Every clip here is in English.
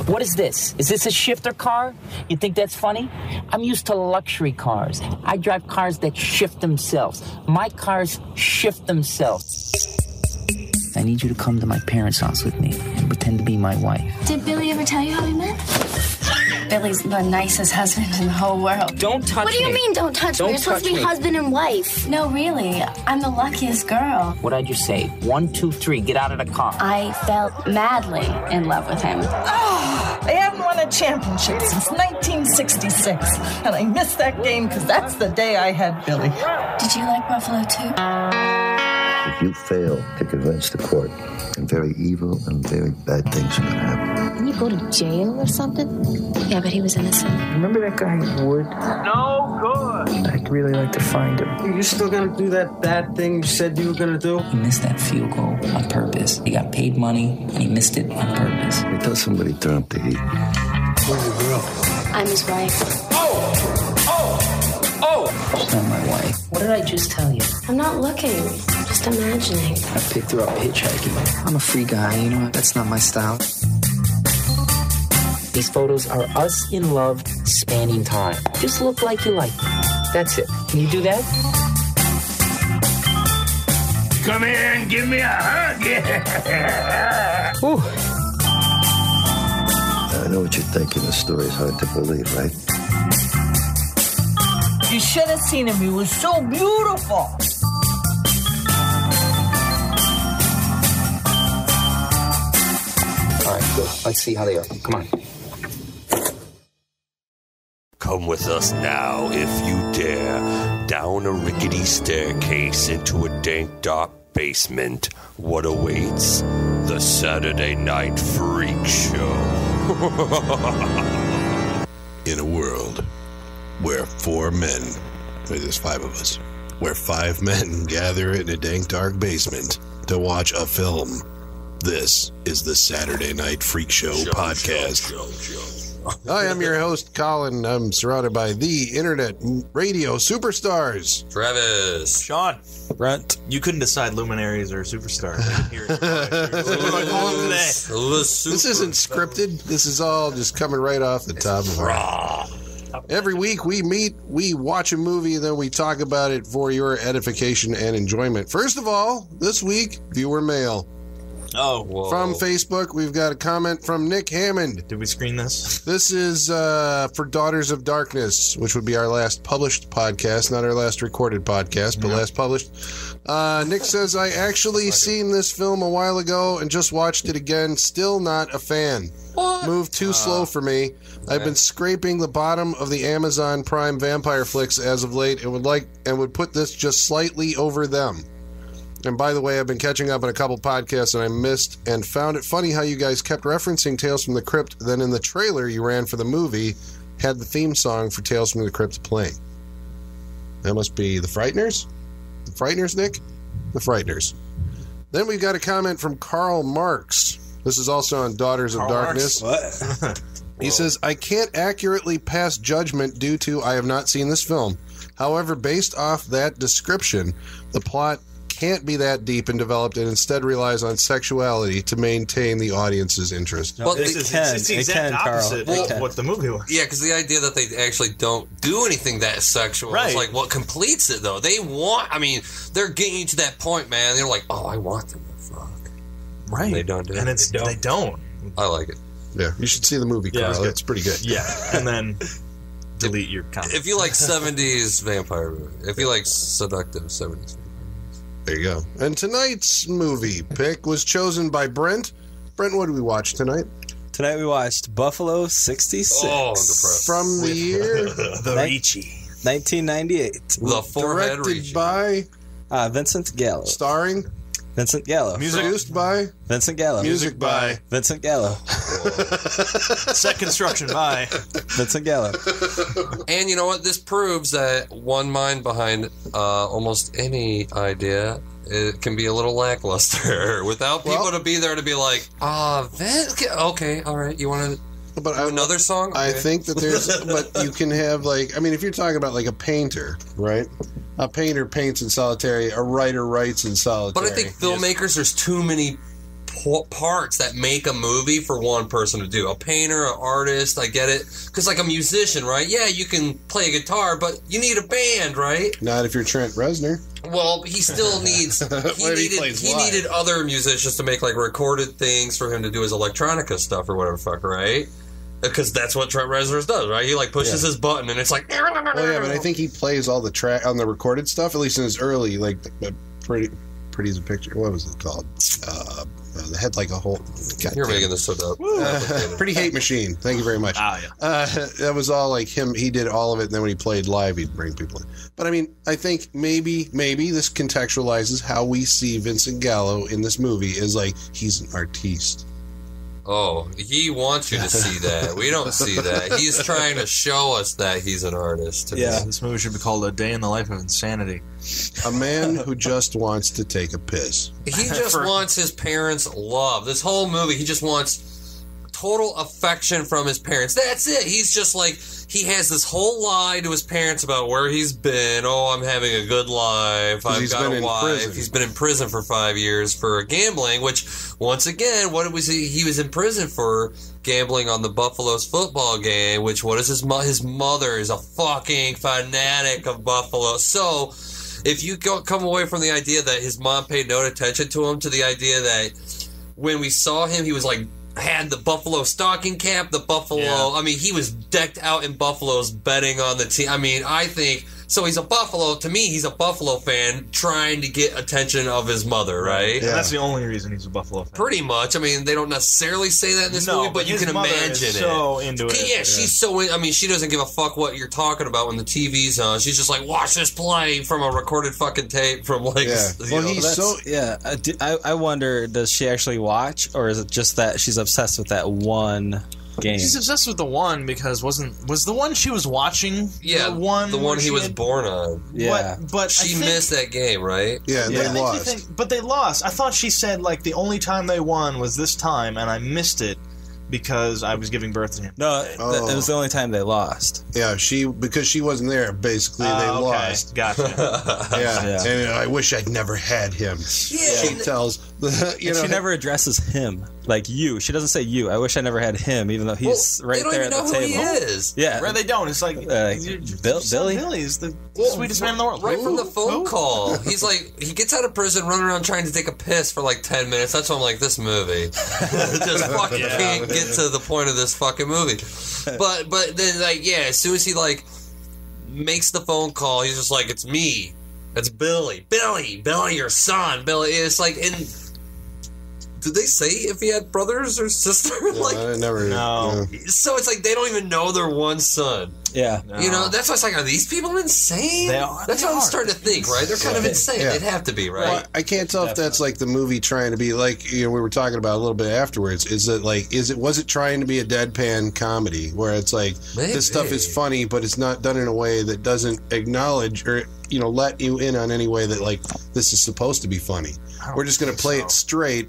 What is this? Is this a shifter car? You think that's funny? I'm used to luxury cars. I drive cars that shift themselves. My cars shift themselves. I need you to come to my parents' house with me and pretend to be my wife. Did Billy ever tell you how we met? Billy's the nicest husband in the whole world. Don't touch me. What do you mean, don't touch me? You're supposed to be husband and wife. No, really. I'm the luckiest girl. What'd I just say? 1, 2, 3, get out of the car. I felt madly in love with him. Oh, I haven't won a championship since 1966. And I missed that game because that's the day I had Billy. Did you like Buffalo too? If you fail to convince the court, then very evil and very bad things are going to happen. Didn't you go to jail or something? Yeah, but he was innocent. Remember that guy Wood? No good. I'd really like to find him. You still gonna do that bad thing you said you were gonna do? He missed that field goal on purpose. He got paid money, and he missed it on purpose. Hey, tell somebody turn up the heat. Where's the girl? I'm his wife. She's not my wife. What did I just tell you? I'm not looking. I'm just imagining. I picked her up hitchhiking. I'm a free guy, you know, that's not my style. These photos are us in love, spanning time. Just look like you like me. That's it. Can you do that? Come here and give me a hug. Ooh. I know what you're thinking. The story's hard to believe, right? You should have seen him. He was so beautiful. All right, good. Let's see how they are. Come on. Come with us now, if you dare, down a rickety staircase into a dank, dark basement. What awaits? The Saturday Night Freak Show. In a world where 4 men, or there's 5 of us, where 5 men gather in a dank, dark basement to watch a film, this is the Saturday Night Freak Show podcast. Hi, I'm your host, Colin. I'm surrounded by the internet radio superstars. Travis. Sean. Brent. You couldn't decide luminaries or superstars. I can hear it. So what do I call them today? This isn't scripted. This is all just coming right off the top of our head. Every week we meet, we watch a movie, and then we talk about it for your edification and enjoyment. First of all, this week, viewer mail. Oh, whoa. From Facebook, we've got a comment from Nick Hammond. Did we screen this? This is for Daughters of Darkness, which would be our last published podcast, not our last recorded podcast, but last published. Nick says, I actually seen this film a while ago and just watched it again. Still not a fan. What? Moved too slow for me. Okay. I've been scraping the bottom of the Amazon Prime vampire flicks as of late and would put this just slightly over them. And by the way, I've been catching up on a couple podcasts and I missed and found it funny how you guys kept referencing Tales from the Crypt. Then in the trailer you ran for the movie had the theme song for Tales from the Crypt playing. That must be The Frighteners? The Frighteners, Nick? The Frighteners. Then we've got a comment from Karl Marx. This is also on Daughters of Darkness. What? He says, I can't accurately pass judgment due to I have not seen this film. However, based off that description, the plot can't be that deep and developed and instead relies on sexuality to maintain the audience's interest. Well, it's the exact opposite of what the movie was. Yeah, because the idea that they actually don't do anything that sexual is like what completes it, though. They want, I mean, they're getting you to that point, man. They're like, oh, I want them to fuck. Right. And they don't do it. And they don't. I like it. Yeah, you should see the movie, Carl. It's pretty good. Yeah, and then delete your comment. If you like 70s vampire movie, if you like seductive 70s. There you go. And tonight's movie pick was chosen by Brent. Brent, what did we watch tonight? Tonight we watched Buffalo 66. Oh, I'm depressed. From the year? The Ricci. 1998. The forehead Directed by? Vincent Gallo. Starring? Vincent Gallo. Produced by? Vincent Gallo. Music by? Vincent Gallo. Set construction by? Vincent Gallo. And you know what? This proves that one mind behind almost any idea, it can be a little lackluster without people to be there to be like, okay, all right, you want to do another song? Okay. I think that there's, but you can have like, I mean, if you're talking about like a painter, right? A painter paints in solitary, a writer writes in solitary. But I think filmmakers, there's too many parts that make a movie for one person to do. A painter, an artist, I get it. Because like a musician, right? Yeah, you can play a guitar, but you need a band, right? Not if you're Trent Reznor. Well, he still needs. He needed other musicians to make like recorded things for him to do his electronica stuff or whatever fuck, right? Because that's what Trent Reznor does, right? He like pushes his button and it's like. Well, yeah, but I think he plays all the track on the recorded stuff. At least in his early, like Pretty's a Picture. What was it called? The head like a whole. You're making this so dope. Pretty Hate Machine. Thank you very much. That was all like him. He did all of it, and then when he played live, he'd bring people in. But I mean, I think maybe this contextualizes how we see Vincent Gallo in this movie. Is like he's an artiste. Oh, he wants you to see that. We don't see that. He's trying to show us that he's an artist. Yeah, this movie should be called A Day in the Life of Insanity. A man who just wants to take a piss. He just wants his parents' love. This whole movie, he just wants total affection from his parents. That's it. He's just like, he has this whole lie to his parents about where he's been. Oh, I'm having a good life. I've got a wife. He's been in prison for 5 years for gambling, which, once again, what was he? He was in prison for gambling on the Buffalo's football game, which, what is his mother is a fucking fanatic of Buffalo. So, if you come away from the idea that his mom paid no attention to him, to the idea that when we saw him, he was like, had the Buffalo stocking cap, the Buffalo. Yeah. I mean, he was decked out in Buffalo's betting on the team. I mean, I think so. He's a Buffalo. To me, he's a Buffalo fan trying to get attention of his mother, right? Yeah. That's the only reason he's a Buffalo fan. Pretty much. I mean, they don't necessarily say that in this movie, but you can imagine it. So into it. Yeah, she's so. I mean, she doesn't give a fuck what you're talking about when the TV's on. She's just like, watch this play from a recorded fucking tape from like. Yeah. Well, he's so. Yeah, I wonder, does she actually watch, or is it just that she's obsessed with that one game? She's obsessed with the one because was the one she was watching? Yeah, the one he was born on. Yeah, but she missed that game, right? Yeah, they lost. But they lost. I thought she said like the only time they won was this time, and I missed it because I was giving birth to him. No, it was the only time they lost. Yeah, because she wasn't there. Basically, they lost. Gotcha. Yeah, and I wish I'd never had him. Yeah. She tells. She never addresses him like you. She doesn't say you. I wish I never had him, even though he's right there at the table. They don't even know who he is. Yeah, right. They don't. It's like Billy. Billy is the sweetest man in the world. Right from the phone call, he's like, he gets out of prison, running around trying to take a piss for like 10 minutes. That's why I'm like, this movie just fucking can't get to the point of this fucking movie. But then like, yeah, as soon as he like makes the phone call, he's just like, it's me. It's Billy, your son, Billy. It's like, and did they say if he had brothers or sisters? Like, I never. No. So it's like they don't even know their one son. Yeah. No. You know, that's why it's like, are these people insane? They are. That's what I'm starting to think, right? They're kind of insane. Yeah. They'd have to be, right? Well, I can't tell if that's like the movie trying to be like, we were talking about a little bit afterwards. Is it was it trying to be a deadpan comedy where it's like this stuff is funny, but it's not done in a way that doesn't acknowledge or let you in on any way that like this is supposed to be funny. We're just going to play it straight.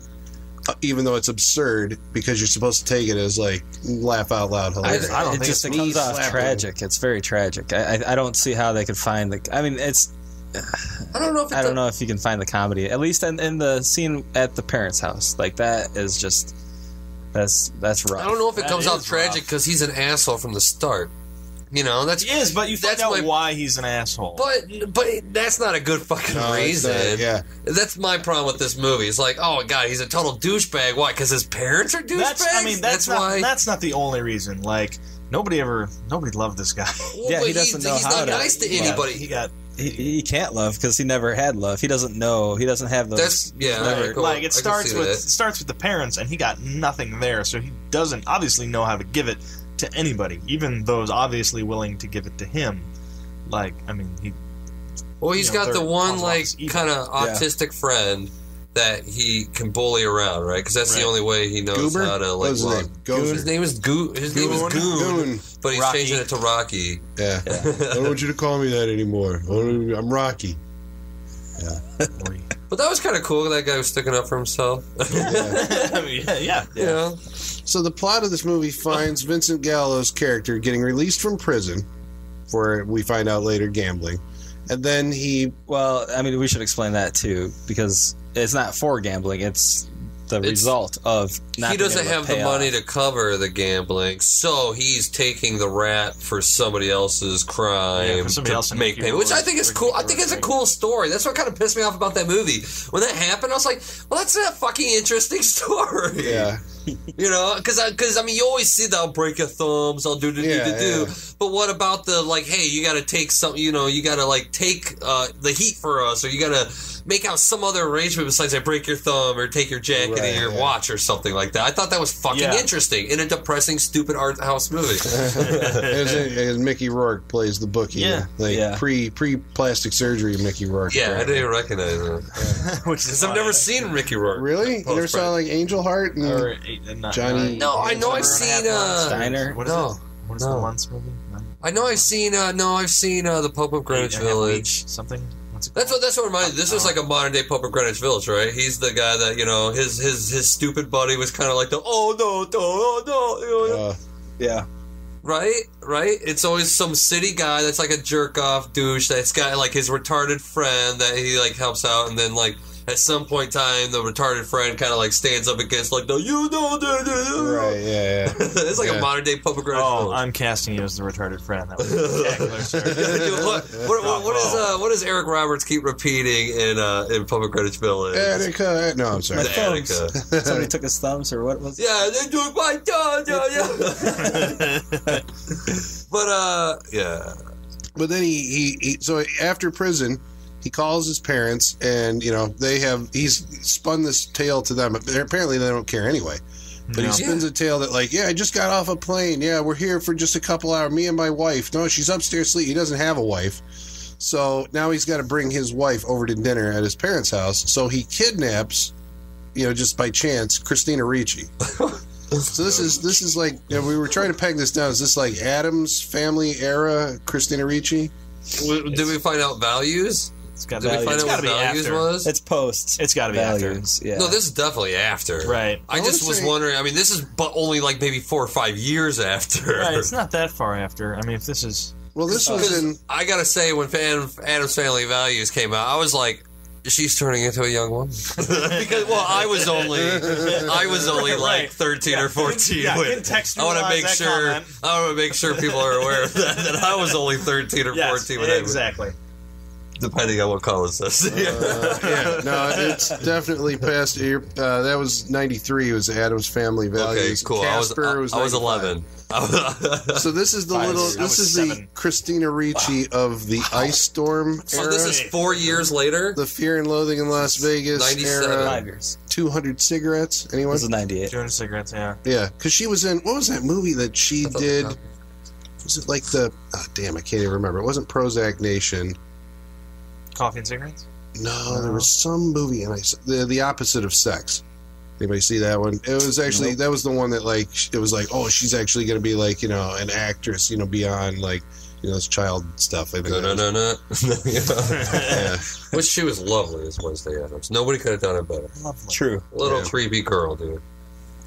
Even though it's absurd, because you're supposed to take it as like laugh out loud hilarious. I don't think it comes off tragic. It's very tragic. I don't see how they could find the. I mean, it's. I don't know if I don't know if you can find the comedy. At least in the scene at the parents' house, like that is just that's rough. I don't know if it comes off tragic because he's an asshole from the start. You know, he is, but you find out why he's an asshole. But that's not a good fucking reason. Yeah, that's my problem with this movie. It's like, oh god, he's a total douchebag. Why? Because his parents are douchebags. That's why. That's not the only reason. Like nobody loved this guy. Well, yeah, he doesn't know how to. He's not nice to anybody. He can't love because he never had love. He doesn't know. He doesn't have those. Like it starts with the parents, and he got nothing there, so he doesn't obviously know how to give it to anybody, even those obviously willing to give it to him. Like, I mean, he's got the one like kind of autistic friend that he can bully around, right? Because that's the only way he knows how to like. His name is Goon. But he's changing it to Rocky. Yeah. I don't want you to call me that anymore. I'm Rocky. Yeah. But that was kind of cool. That guy was sticking up for himself. Yeah. You know? So the plot of this movie finds Vincent Gallo's character getting released from prison for, we find out later, gambling. And then he... Well, I mean, we should explain that too, because it's not for gambling. It's result of not he doesn't have the money to cover the gambling, so he's taking the rap for somebody else's crime to make payment, which I think is cool. I think it's a cool story. That's what kind of pissed me off about that movie. When that happened, I was like, well, that's a fucking interesting story. Yeah. You know, because I mean, you always see that I'll break your thumbs, I'll do. But what about the, like, hey, you got to take some, you know, you got to, like, take the heat for us, or you got to make out some other arrangement besides I break your thumb or take your jacket and your watch or something like that. I thought that was fucking interesting in a depressing, stupid art house movie. As Mickey Rourke plays the bookie. Pre-plastic surgery Mickey Rourke. Yeah, I didn't even recognize him. Because I've never seen Mickey Rourke. Really? You never saw, like, Angel Heart and Johnny? No, I know I've seen... Steiner? What is it? What is the once movie? I know I've seen the Pope of Greenwich Village. Something? That's what reminded. This was like a modern day Pope of Greenwich Village, right? He's the guy that, you know, his stupid buddy was kind of like the yeah. Right? It's always some city guy that's like a jerk off douche that's got like his retarded friend that he like helps out, and then like at some point in time the retarded friend kind of like stands up against like the right, yeah. It's like a modern day Pope of Greenwich Village. I'm casting you as the retarded friend. That was spectacular, sir. What does Eric Roberts keep repeating in Pope of Greenwich Village? Attica. No, I'm sorry. Attica. Somebody took his thumbs, or what was it? Yeah, they took my thumb. Yeah. But yeah. But then he so after prison, he calls his parents, and, you know, he's spun this tale to them. Apparently they don't care anyway. But he spins a tale that, like, I just got off a plane. Yeah, we're here for just a couple hours. Me and my wife. No, she's upstairs sleeping. He doesn't have a wife. So now he's got to bring his wife over to dinner at his parents' house. So he kidnaps, you know, just by chance, Christina Ricci. So this is like, you know, we were trying to peg this down. Is this like Addams Family era Christina Ricci? Did we find out values? Did we find out what values was? It's post. It's got to be values, after. Yeah. No, this is definitely after. Right. I just was wondering. I mean, this is only like maybe 4 or 5 years after. Right. It's not that far after. I mean, if this is. Well, this was in. I gotta say, when Addams Family Values came out, I was like, she's turning into a young woman. Because, well, I was only like 13 or 14. Yeah, I want to make sure people are aware of that I was only 13 or 14 when exactly. Depending on what Colin says. No, it's definitely past. That was 93. It was Addams Family Values. Okay, cool. Casper I was 11. So this is the Christina Ricci of the Ice Storm era. So this is 4 years later? The Fear and Loathing in Las Vegas 97. era. 5 years. 200 Cigarettes. Anyone? This is 98. 200 Cigarettes, yeah. Yeah, because she was in, what was that movie that she did? Was it like I can't even remember. It wasn't Prozac Nation. Coffee and Cigarettes? No, there was some movie, and the opposite of Sex. Anybody see that one? It was actually that was the one that like it was like, oh, she's actually going to be like, you know, an actress, you know, beyond like, you know, this child stuff. I think. No. Yeah. Which she was lovely as Wednesday Addams. Nobody could have done it better. Lovely. True. Little creepy girl, dude.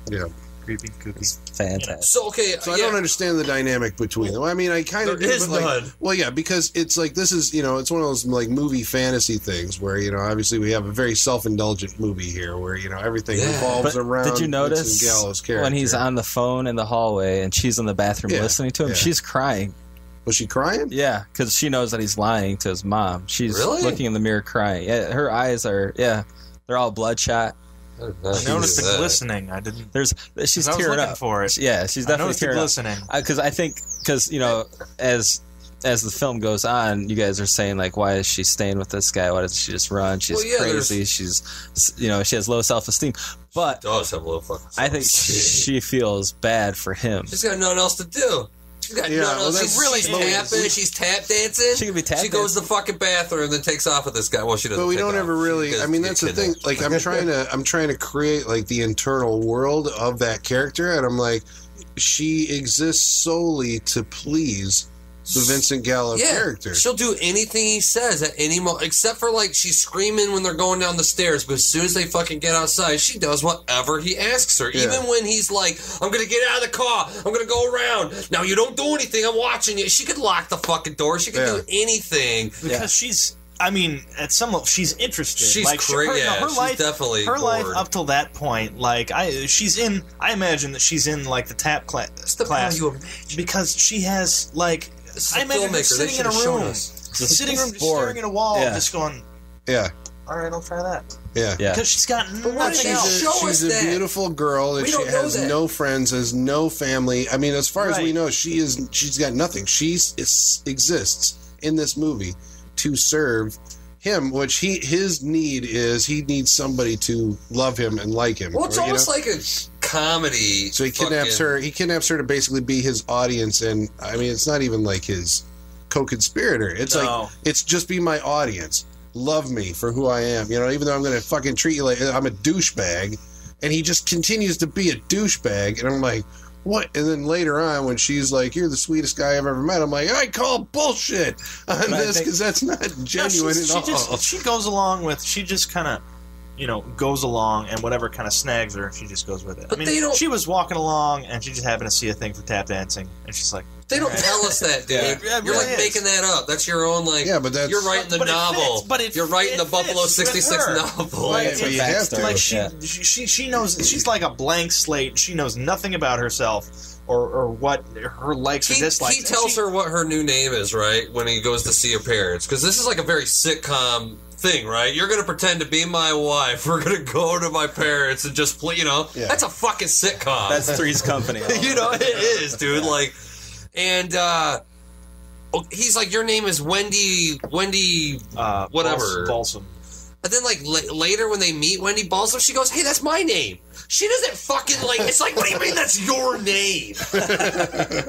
Yeah. Creepy, kooky. Fantastic. So I don't understand the dynamic between them. I mean, I kind of do. There is none. Well, yeah, because it's like this is, you know, it's one of those like movie fantasy things where, you know, obviously we have a very self-indulgent movie here where, you know, everything revolves around. Did you notice Vincent Gallo's character when he's on the phone in the hallway and she's in the bathroom listening to him? Yeah. She's crying. Was she crying? Yeah, because she knows that he's lying to his mom. She's looking in the mirror crying. Yeah, her eyes are they're all bloodshot. I noticed the glistening. I didn't. She's tearing up for it. Yeah, she's definitely tearing glistening. Because you know, as the film goes on, you guys are saying like, why is she staying with this guy? Why doesn't she just run? She's crazy. She's, you know, she has low self-esteem. But she does have low fucking I think she feels bad for him. She's got nothing else to do. She's got nothing else. She's tap dancing. She can be tap dancing. She goes to the fucking bathroom and then takes off with this guy. Well, she doesn't. But we don't ever really. I mean, that's the thing. Like, I'm trying to create like the internal world of that character, and I'm like, she exists solely to please the Vincent Gallo character. She'll do anything he says at any moment, except for like she's screaming when they're going down the stairs. But as soon as they fucking get outside, she does whatever he asks her. Yeah. Even when he's like, "I'm gonna get out of the car. I'm gonna go around." Now you don't do anything. I'm watching you. She could lock the fucking door. She could do anything because she's I mean, at some level, she's interested. She's like, crazy. She's definitely her life bored. up till that point. Like she's in. I imagine that she's in like the tap class. Because she has like. I imagine her sitting in a room, staring at a wall, just going. Yeah. All right, I'll try that. Yeah. Because she's got nothing else. She's a beautiful girl, and she has no friends, has no family. I mean, as far as we know, she's got nothing. She exists in this movie to serve him, which his need is he needs somebody to love him and like him. Well, it's almost like a comedy. So he kidnaps her. He kidnaps her to basically be his audience, and I mean, it's not even like his co-conspirator. It's like it's just be my audience. Love me for who I am, even though I'm going to fucking treat you like I'm a douchebag. And he just continues to be a douchebag. And I'm like, what? And then later on, when she's like, you're the sweetest guy I've ever met, I'm like, I call bullshit on this because that's not genuine at all. She goes along with, she just kind of, goes along, and whatever kind of snags her, she just goes with it. But she was walking along, and she just happened to see a thing for tap dancing, and she's like, they don't tell us that, dude. You're like making that up. That's your own, like, but that's, you're writing the novel. You're writing the Buffalo 66 novel. She knows, she's like a blank slate. She knows nothing about herself or what her likes or dislikes. He tells her what her new name is, right, when he goes to see her parents. Because this is like a very sitcom thing, right? You're going to pretend to be my wife. We're going to go to my parents and just play, That's a fucking sitcom. That's Three's Company. It is, dude. Like, and he's like, your name is Wendy, whatever. Balsam. And then, like, later when they meet Wendy Balsam, she goes, hey, that's my name. She doesn't fucking, like, it's like, what do you mean that's your name?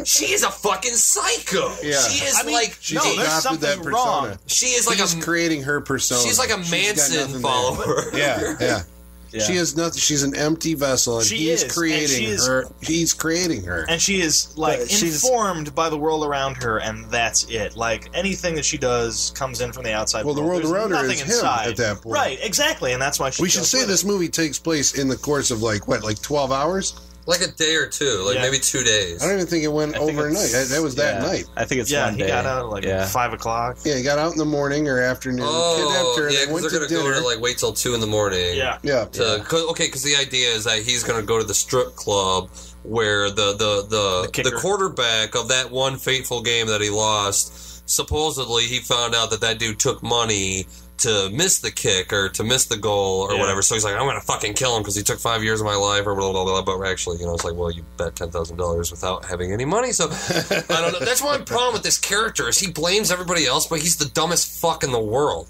She is a fucking psycho. Yeah. She is, there's something wrong. She is He's creating her persona. She's like a Manson follower. Yeah. She has nothing. She's an empty vessel, and he's creating her. He's creating her, and she is like informed by the world around her, and that's it. Like anything that she does comes in from the outside. Well, the world around her is him at that point, right? Exactly, and that's why we should say this movie takes place in the course of like 12 hours. Like a day or two, maybe 2 days. I don't even think it went overnight. That was that night. I think it's one day. He got out at 5 o'clock. Yeah, he got out in the morning or afternoon. Oh, because they're going to go to wait till 2 in the morning. Yeah. Because the idea is that he's going to go to the strip club where the quarterback of that one fateful game that he lost, supposedly he found out that dude took money to miss the kick or to miss the goal or whatever. So he's like, I'm going to fucking kill him because he took 5 years of my life or blah, blah, blah. But actually, it's like, well, you bet $10,000 without having any money. So I don't know. That's my problem with this character is he blames everybody else, but he's the dumbest fuck in the world.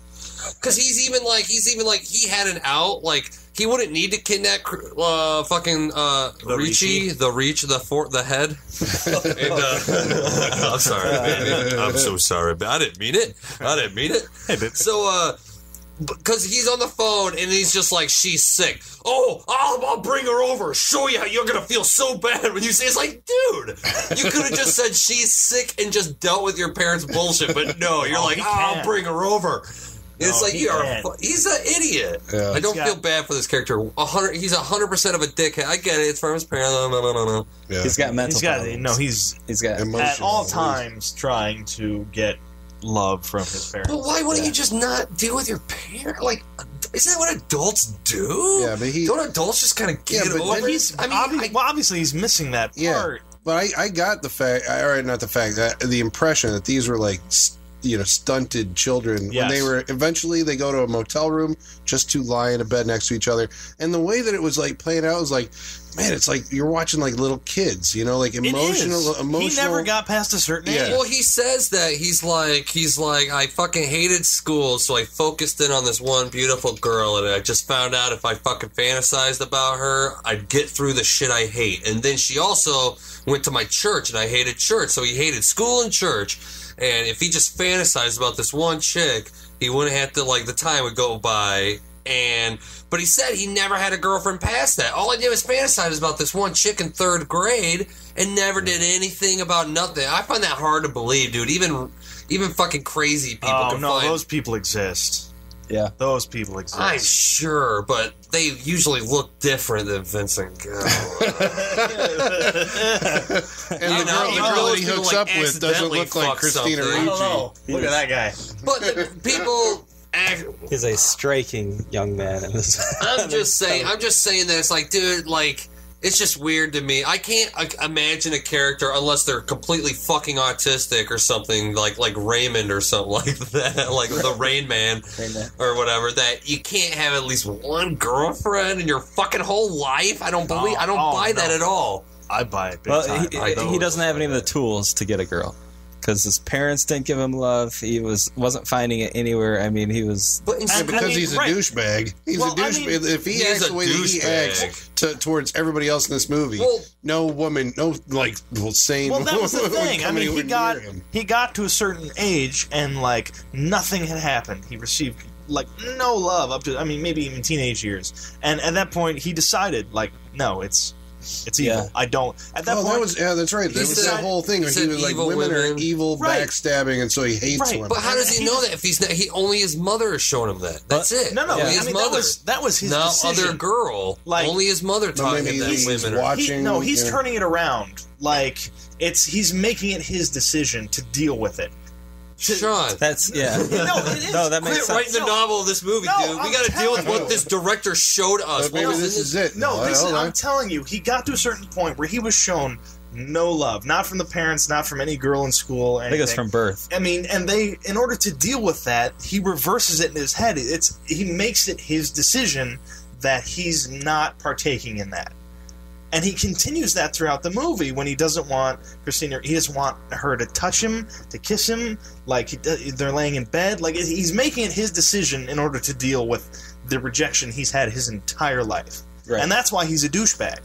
Because he's even like, he had an out. Like, he wouldn't need to kidnap fucking Ricci, the head. And, I'm sorry, baby. I'm so sorry, but I didn't mean it. Hey, baby. So, because he's on the phone and he's just like, she's sick. Oh, I'll bring her over. Show you how you're going to feel so bad when you say, it's like, dude, you could have just said she's sick and just dealt with your parents' bullshit. But no, you're like, I'll bring her over. It's like he's an idiot. Yeah. I don't feel bad for this character. He's 100% of a dickhead. I get it. It's from his parents. No. Yeah. He's got mental problems. He's got emotional at all times trying to get love from his parents. But why wouldn't you just not deal with your parents? Like, isn't that what adults do? Yeah, but don't adults just kind of get it over? Obviously he's missing that part. But I got the fact, the impression that these were like, stunted children. Yes. When they go to a motel room just to lie in a bed next to each other. And the way that it was like playing out was like, man, it's like you're watching like little kids, like emotional. He never got past a certain age. Well, he says that he's like, I fucking hated school, so I focused in on this one beautiful girl, and I just found out if I fucking fantasized about her, I'd get through the shit I hate. And then she also went to my church, and I hated church, so he hated school and church. And if he just fantasized about this one chick, he wouldn't have to, the time would go by. But he said he never had a girlfriend past that. All I did was fantasize about this one chick in 3rd grade and never did anything about nothing. I find that hard to believe, dude. Even fucking crazy people can find... those people exist. Yeah. Those people exist. I'm sure, but they usually look different than Vincent Gallo. And the girl that he hooks up with doesn't look like Christina Ricci. I don't know. Look at that guy. But people... He's a striking young man in this. I'm just saying that it's like, dude, like, it's just weird to me. I can't imagine a character unless they're completely fucking autistic or something, like Raymond or something like that, like the Rain Man or whatever. That you can't have at least one girlfriend in your fucking whole life. I don't buy that at all. I buy it. Big time. He doesn't have any of the tools to get a girl. Because his parents didn't give him love, he wasn't finding it anywhere. I mean, he was. But because he's a douchebag. He's a douchebag. If he acts the way that he acts towards everybody else in this movie, no woman, sane. Well, that was the thing. I mean, he got to a certain age, and like nothing had happened. He received like no love up to, I mean, maybe even teenage years. And at that point, he decided, like, no, it's evil. Yeah. I don't. At that point, that's right. That was that whole thing where he was like, women are evil, backstabbing, and so he hates women. But how does he know that if he's not? Only his mother has shown him that. That's it. No. Only his mother. That was his no decision. Other girl. Like, only his mother taught him that women are watching. He's turning it around. Like he's making it his decision to deal with it. Sean, that's No, it is. No, that makes sense. Writing the novel of this movie, dude. We got to deal with what this director showed us. Maybe this is it. No, I'm telling you, he got to a certain point where he was shown no love, not from the parents, not from any girl in school. I think it's from birth. I mean, and in order to deal with that, he reverses it in his head. He makes it his decision that he's not partaking in that. And he continues that throughout the movie when he doesn't want Christina. He doesn't want her to touch him, to kiss him. Like they're laying in bed. Like he's making it his decision in order to deal with the rejection he's had his entire life. Right. And that's why he's a douchebag.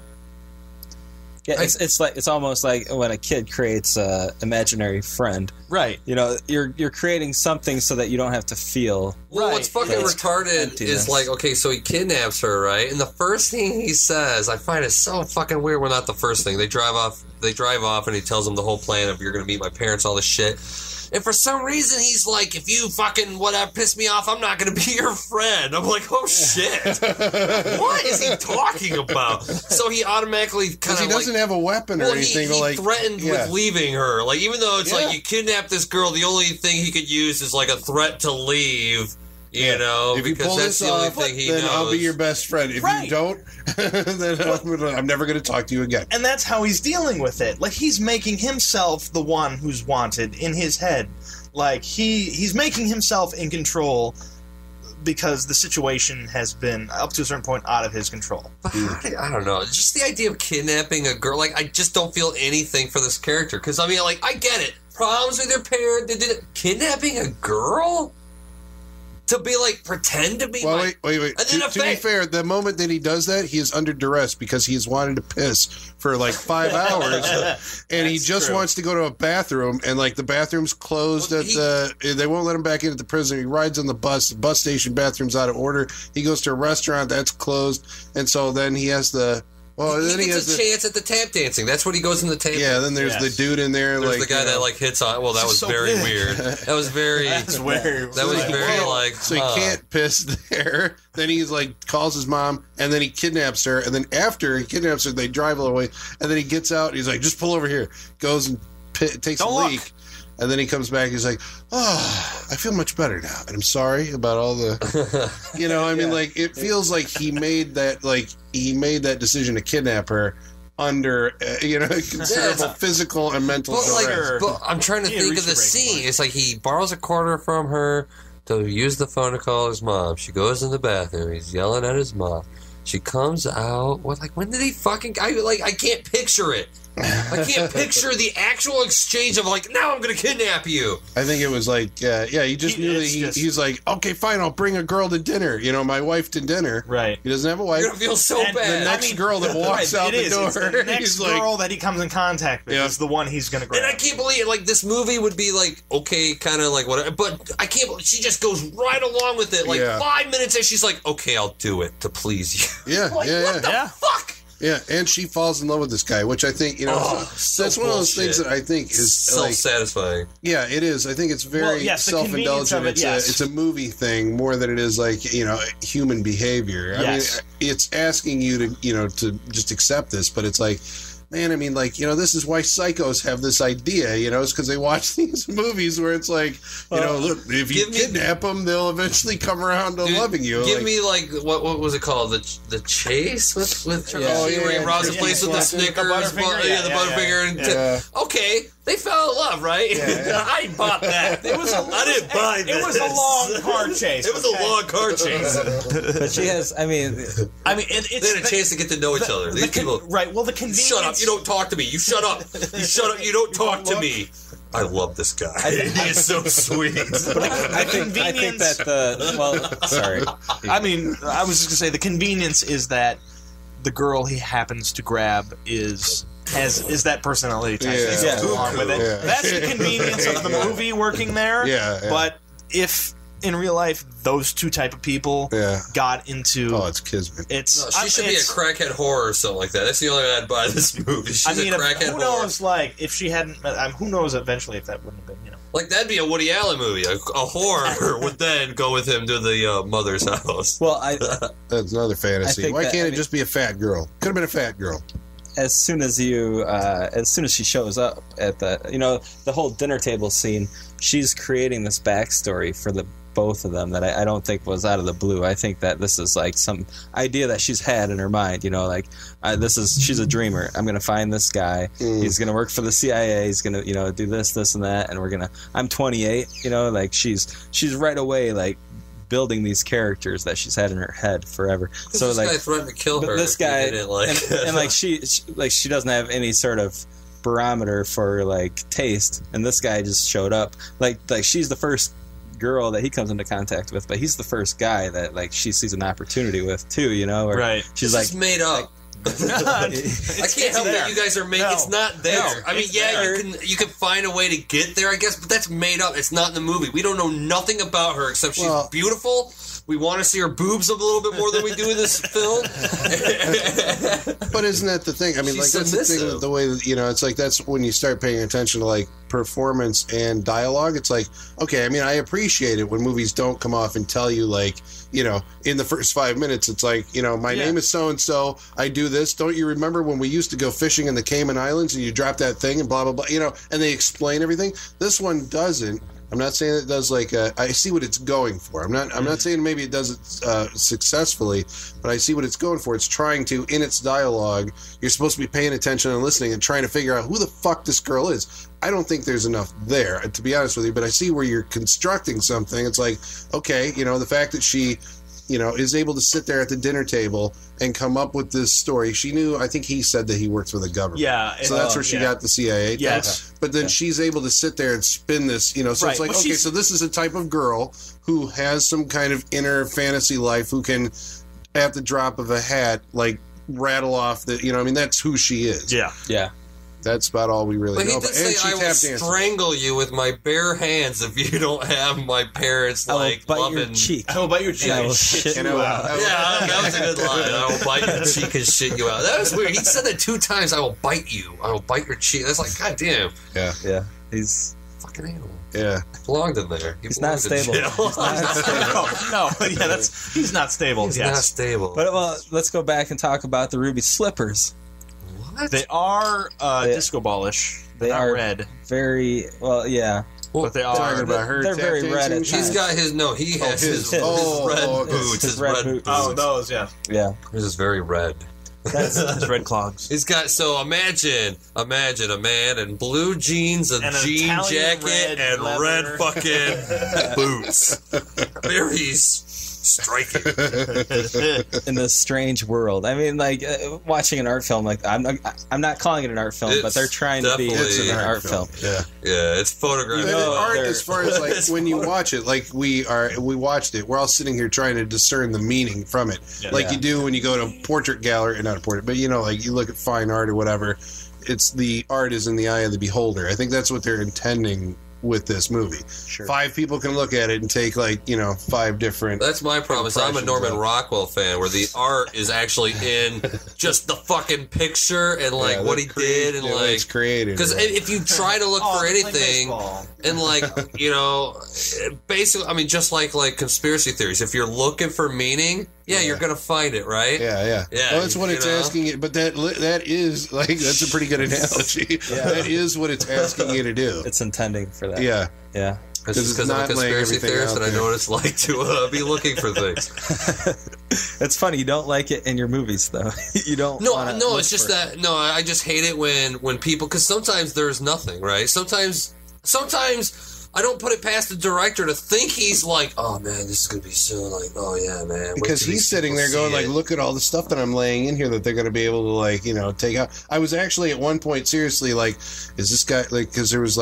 Yeah, it's almost like when a kid creates an imaginary friend. Right. You know, you're creating something so that you don't have to feel. Well, what's fucking retarded is like, okay, so he kidnaps her, right? And the first thing he says, I find it so fucking weird. Well, not the first thing. They drive off, and he tells them the whole plan of you're going to meet my parents, all this shit. And for some reason, he's like, if you fucking piss me off, I'm not going to be your friend. I'm like, oh shit. What is he talking about? So he automatically kind of he doesn't have a weapon or anything. He threatened with leaving her. Like, even though it's like you kidnapped this girl, the only thing he could use is like a threat to leave. You know, if you because pull that's this the only off, thing he then knows. I'll be your best friend. If you don't, then I'm never going to talk to you again. And that's how he's dealing with it. Like, he's making himself the one who's wanted in his head. Like, he's making himself in control because the situation has been, up to a certain point, out of his control. But I don't know. Just the idea of kidnapping a girl, like, I just don't feel anything for this character. Because, I mean, like, I get it. Problems with their parents. Kidnapping a girl? To be like, pretend to be. Well, wait. To be fair, the moment that he does that, he is under duress because he's wanted to piss for like 5 hours, and he just wants to go to a bathroom, and like the bathroom's closed they won't let him back in at the prison. He rides on the bus station bathroom's out of order. He goes to a restaurant that's closed, and so then he has the. Well, then he has a chance at the tap dancing. That's what he goes in the tap. Yeah, then there's the dude in there. There's the guy that like hits on. Well, that was very weird. That was very. That's weird. That was very like. So he can't piss there. Then he's like calls his mom, and then he kidnaps her. And then after he kidnaps her, they drive all the way. And then he gets out. And he's like, "Just pull over here." Goes and takes a leak. And then he comes back. He's like, "Oh, I feel much better now, and I'm sorry about all the, you know." I mean, like it feels like he made that decision to kidnap her under, considerable physical and mental duress. But I'm trying to think of the scene. It's like he borrows a quarter from her to use the phone to call his mom. She goes in the bathroom. He's yelling at his mom. She comes out. When did he fucking? I can't picture it. I can't picture the actual exchange of like, now I'm going to kidnap you. I think it was like, he just knew that he's like, okay, fine, I'll bring a girl to dinner. You know, my wife to dinner. Right. He doesn't have a wife. You're going to feel so bad. The next girl that walks out the door. The next girl that he comes in contact with is the one he's going to grab. And I can't believe it. Like, this movie would be like, okay, kind of like whatever. But I can't believe she just goes right along with it. Like 5 minutes in, she's like, okay, I'll do it to please you. Yeah, What the fuck? Yeah, and she falls in love with this guy, which I think, that's one of those things that I think is self-satisfying. Yeah, it is. I think it's very self-indulgent. It's a movie thing more than it is like, human behavior. Yes. I mean, it's asking you to, to just accept this, but it's like, man, I mean, like, this is why psychos have this idea, it's because they watch these movies where it's like, look, if you kidnap them, they'll eventually come around to loving you. Give me, like, what was it called? The Chase with Charlie where he robs a place with the Snickers, the Butterfinger. Okay, they fell in love, right? Yeah. I bought that. I didn't buy this. It was a long car chase. It was a long car chase. But she has, they had a chance to get to know each other. These people, right? Well, the convenience. Shut up! You don't talk to me. You shut up! You shut up! You don't talk to me. I love this guy. He is so sweet. But I think that sorry. I mean, I was just gonna say the convenience is that the girl he happens to grab is that personality type that goes along with it. Yeah. That's the convenience of the movie working there. Yeah. But if in real life those two type of people got into it's kismet. She should be a crackhead whore or something like that. That's the only way I'd buy this movie. She's a crackhead who knows? Like if she hadn't, who knows? Eventually, if that wouldn't have been, like that'd be a Woody Allen movie. A whore would then go with him to the mother's house. Well, that's another fantasy. Why can't it just be a fat girl? Could have been a fat girl. As soon as she shows up at the whole dinner table scene, she's creating this backstory for the both of them that I don't think was out of the blue. I think that this is like some idea that she's had in her mind. She's a dreamer. I'm gonna find this guy. He's gonna work for the CIA. He's gonna do this, and that. And I'm 28. Like she's right away like building these characters that she's had in her head forever. So this guy threatened to kill her. This guy and like she doesn't have any sort of barometer for like taste, and this guy just showed up. Like she's the first girl that he comes into contact with, but he's the first guy that like she sees an opportunity with too. Right? She's this is made up. I can't help that you guys are making. It's not there. I mean, you can find a way to get there, I guess, but that's made up. It's not in the movie. We don't know nothing about her except she's beautiful. We want to see her boobs a little bit more than we do in this film. But isn't that the thing? I mean, that's the thing. The way that, it's like that's when you start paying attention to like performance and dialogue. It's like, okay, I mean, I appreciate it when movies don't come off and tell you like, in the first 5 minutes, it's like, my name is so and so. I do this. Don't you remember when we used to go fishing in the Cayman Islands and you drop that thing and blah blah blah? And they explain everything. This one doesn't. I'm not saying it does like I see what it's going for. I'm not saying maybe it does it successfully, but I see what it's going for. It's trying to, in its dialogue, you're supposed to be paying attention and listening and trying to figure out who the fuck this girl is. I don't think there's enough there, to be honest with you, but I see where you're constructing something. It's like, okay, the fact that she, is able to sit there at the dinner table and come up with this story. She knew, I think he said that he works for the government. Yeah. So that's where she got the CIA. Yes. But then she's able to sit there and spin this, so it's like, okay, so this is a type of girl who has some kind of inner fantasy life who can, at the drop of a hat, like, rattle off the, that's who she is. Yeah. Yeah. That's about all we really know. But he did say, I will strangle you with my bare hands if you don't have my parents, like, loving... I will bite your cheek. I will shit you out. Yeah, that was a good line. I will bite your cheek and shit you out. That was weird. He said that 2 times. I will bite you. I will bite your cheek. That's like, goddamn. Yeah. Yeah. He's... fucking animal. Yeah. Belonged in there. He's not stable. No, he's not stable. He's not stable. But, let's go back and talk about the ruby slippers. What? They are disco ballish. They are red. Very But they are. Talking about her. They're very red. He's got his. No, he has his red boots. His red boots. Oh, those. Yeah. Yeah. His is very red. That's his red clogs. He's got. So imagine a man in blue jeans, a jean jacket, and red fucking boots. Very striking. In this strange world. I mean, like watching an art film. Like I'm not calling it an art film, but they're trying to be an art film. Yeah, it's photographed. Art, as far as like when you watch it, like we watched it. We're all sitting here trying to discern the meaning from it, you do when you go to a portrait gallery, not a portrait, but like you look at fine art or whatever. It's the art is in the eye of the beholder. I think that's what they're intending with this movie. Sure. 5 people can look at it and take 5 different. That's my problem. Is I'm a Norman Rockwell fan, where the art is actually in just the fucking picture and what he did and it's created. Because if you try to look for anything and basically, I mean, just like conspiracy theories, if you're looking for meaning, you're gonna find it, right? Yeah. Well, that's what it's asking you. But that is that's a pretty good analogy. That is what it's asking you to do. It's intending for that. Yeah. Because I'm a conspiracy theorist and I know what it's like to be looking for things. It's funny, you don't like it in your movies, though. You don't. No, it's just that. No, I just hate it when people, because sometimes there's nothing, right? Sometimes I don't put it past the director to think he's like, oh man, this is gonna be so oh yeah, man. Because he's sitting there going look at all the stuff that I'm laying in here that they're gonna be able to take out. I was actually at one point seriously is this guy because there was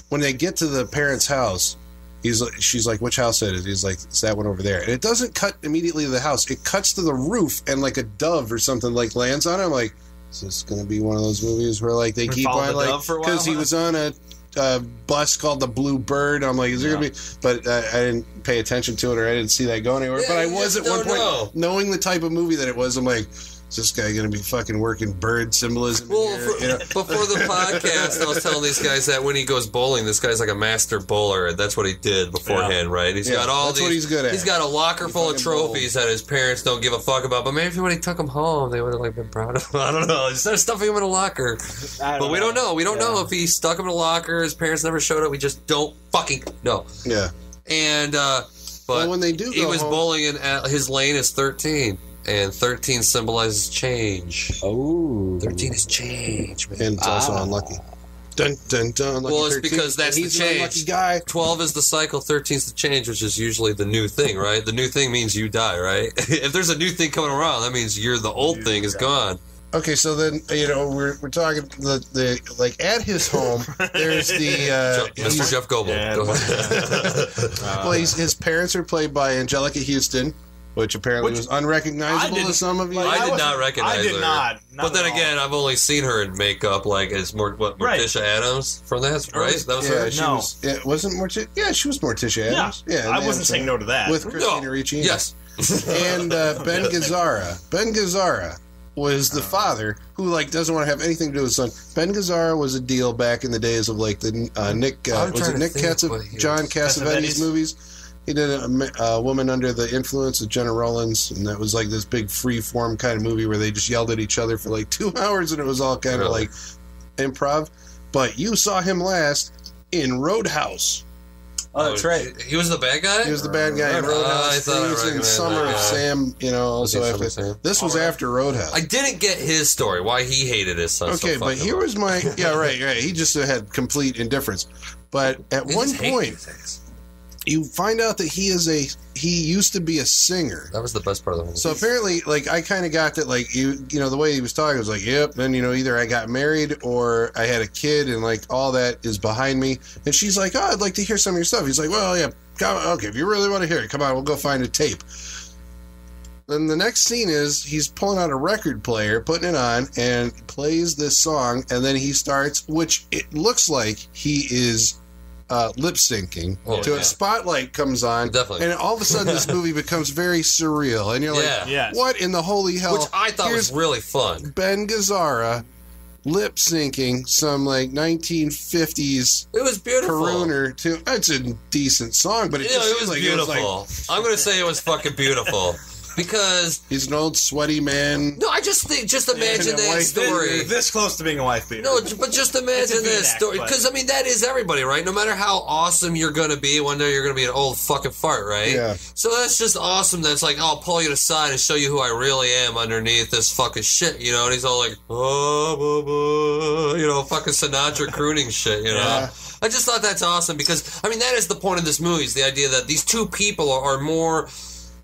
when they get to the parents' house, she's like, which house is it? He's like, it's that one over there. And it doesn't cut immediately to the house. It cuts to the roof and a dove or something lands on it. I'm like, is this going to be one of those movies where they keep on because he was on a bus called the Blue Bird. I'm like, is there going to be? But I didn't pay attention to it or I didn't see that go anywhere. But I was at one point, knowing the type of movie that it was, I'm like, is this guy going to be fucking working bird symbolism? Well, before the podcast, I was telling these guys that when he goes bowling, this guy's like a master bowler. That's what he did beforehand, right? He's got all these. What he's good at. He's got a locker full of trophies that his parents don't give a fuck about. But maybe when he took them home, they would have been proud of him. I don't know. Instead of stuffing him in a locker, but we don't know. We don't know if he stuck him in a locker. His parents never showed up. We just don't fucking know. Yeah. And but when they do, he was bowling, and his lane is 13. And 13 symbolizes change. Oh. 13 is change, man. And it's also unlucky. Dun, dun, dun, unlucky. Well, it's 13. Because that's the change. Unlucky guy. 12 is the cycle, 13 is the change, which is usually the new thing, right? The new thing means you die, right? If there's a new thing coming around, that means the old thing is gone. Okay, so then we're talking the at his home. There's the Mr. Jeff Goldblum. Yeah, go ahead. Well, his parents are played by Angelica Houston, which apparently was unrecognizable to some of you. I did not recognize her. I did not. But then again, I've only seen her in makeup as Morticia Adams from that, right? That was her? No. It wasn't Morticia. Yeah, she was Morticia Adams. Yeah, I wasn't saying no to that. With Christina Ricci. Yes. And Ben Gazzara. Ben Gazzara was the father who doesn't want to have anything to do with his son. Ben Gazzara was a deal back in the days of Nick John Cassavetes movies. He did a Woman Under the Influence with Jenna Rollins, and that was this big free-form kind of movie where they just yelled at each other for 2 hours, and it was all kind of improv. But you saw him last in Roadhouse. Oh, that's right. He was the bad guy? He was the bad guy in Roadhouse. He was in Summer of Sam, also after. This was after Roadhouse. I didn't get his story, why he hated his son. Okay, but here was my... Yeah, right. He just had complete indifference. But at one point... You find out that he used to be a singer. That was the best part of the movie. So apparently, I kind of got that, the way he was talking, I was like, yep, then, either I got married or I had a kid and, all that is behind me. And she's like, oh, I'd like to hear some of your stuff. He's like, well, yeah, okay, if you really want to hear it, come on, we'll go find a tape. Then the next scene is he's pulling out a record player, putting it on, and plays this song, and then he starts, which it looks like he is... lip syncing to a spotlight comes on. Definitely. And all of a sudden this movie becomes very surreal and you're what in the holy hell? Which I thought was really fun. Ben Gazzara lip syncing some 1950s it was beautiful crooner to it's a decent song, but it was beautiful. I'm gonna say it was fucking beautiful. Because he's an old sweaty man. No, I just imagine that story. This close to being a wife beater. No, but just imagine that story. Because that is everybody, right? No matter how awesome you're gonna be, one day you're gonna be an old fucking fart, right? Yeah. So that's just awesome. That's I'll pull you aside and show you who I really am underneath this fucking shit, And he's all like, oh, fucking Sinatra crooning shit, Yeah. I just thought that's awesome because that is the point of this movie. Is the idea that these two people are more.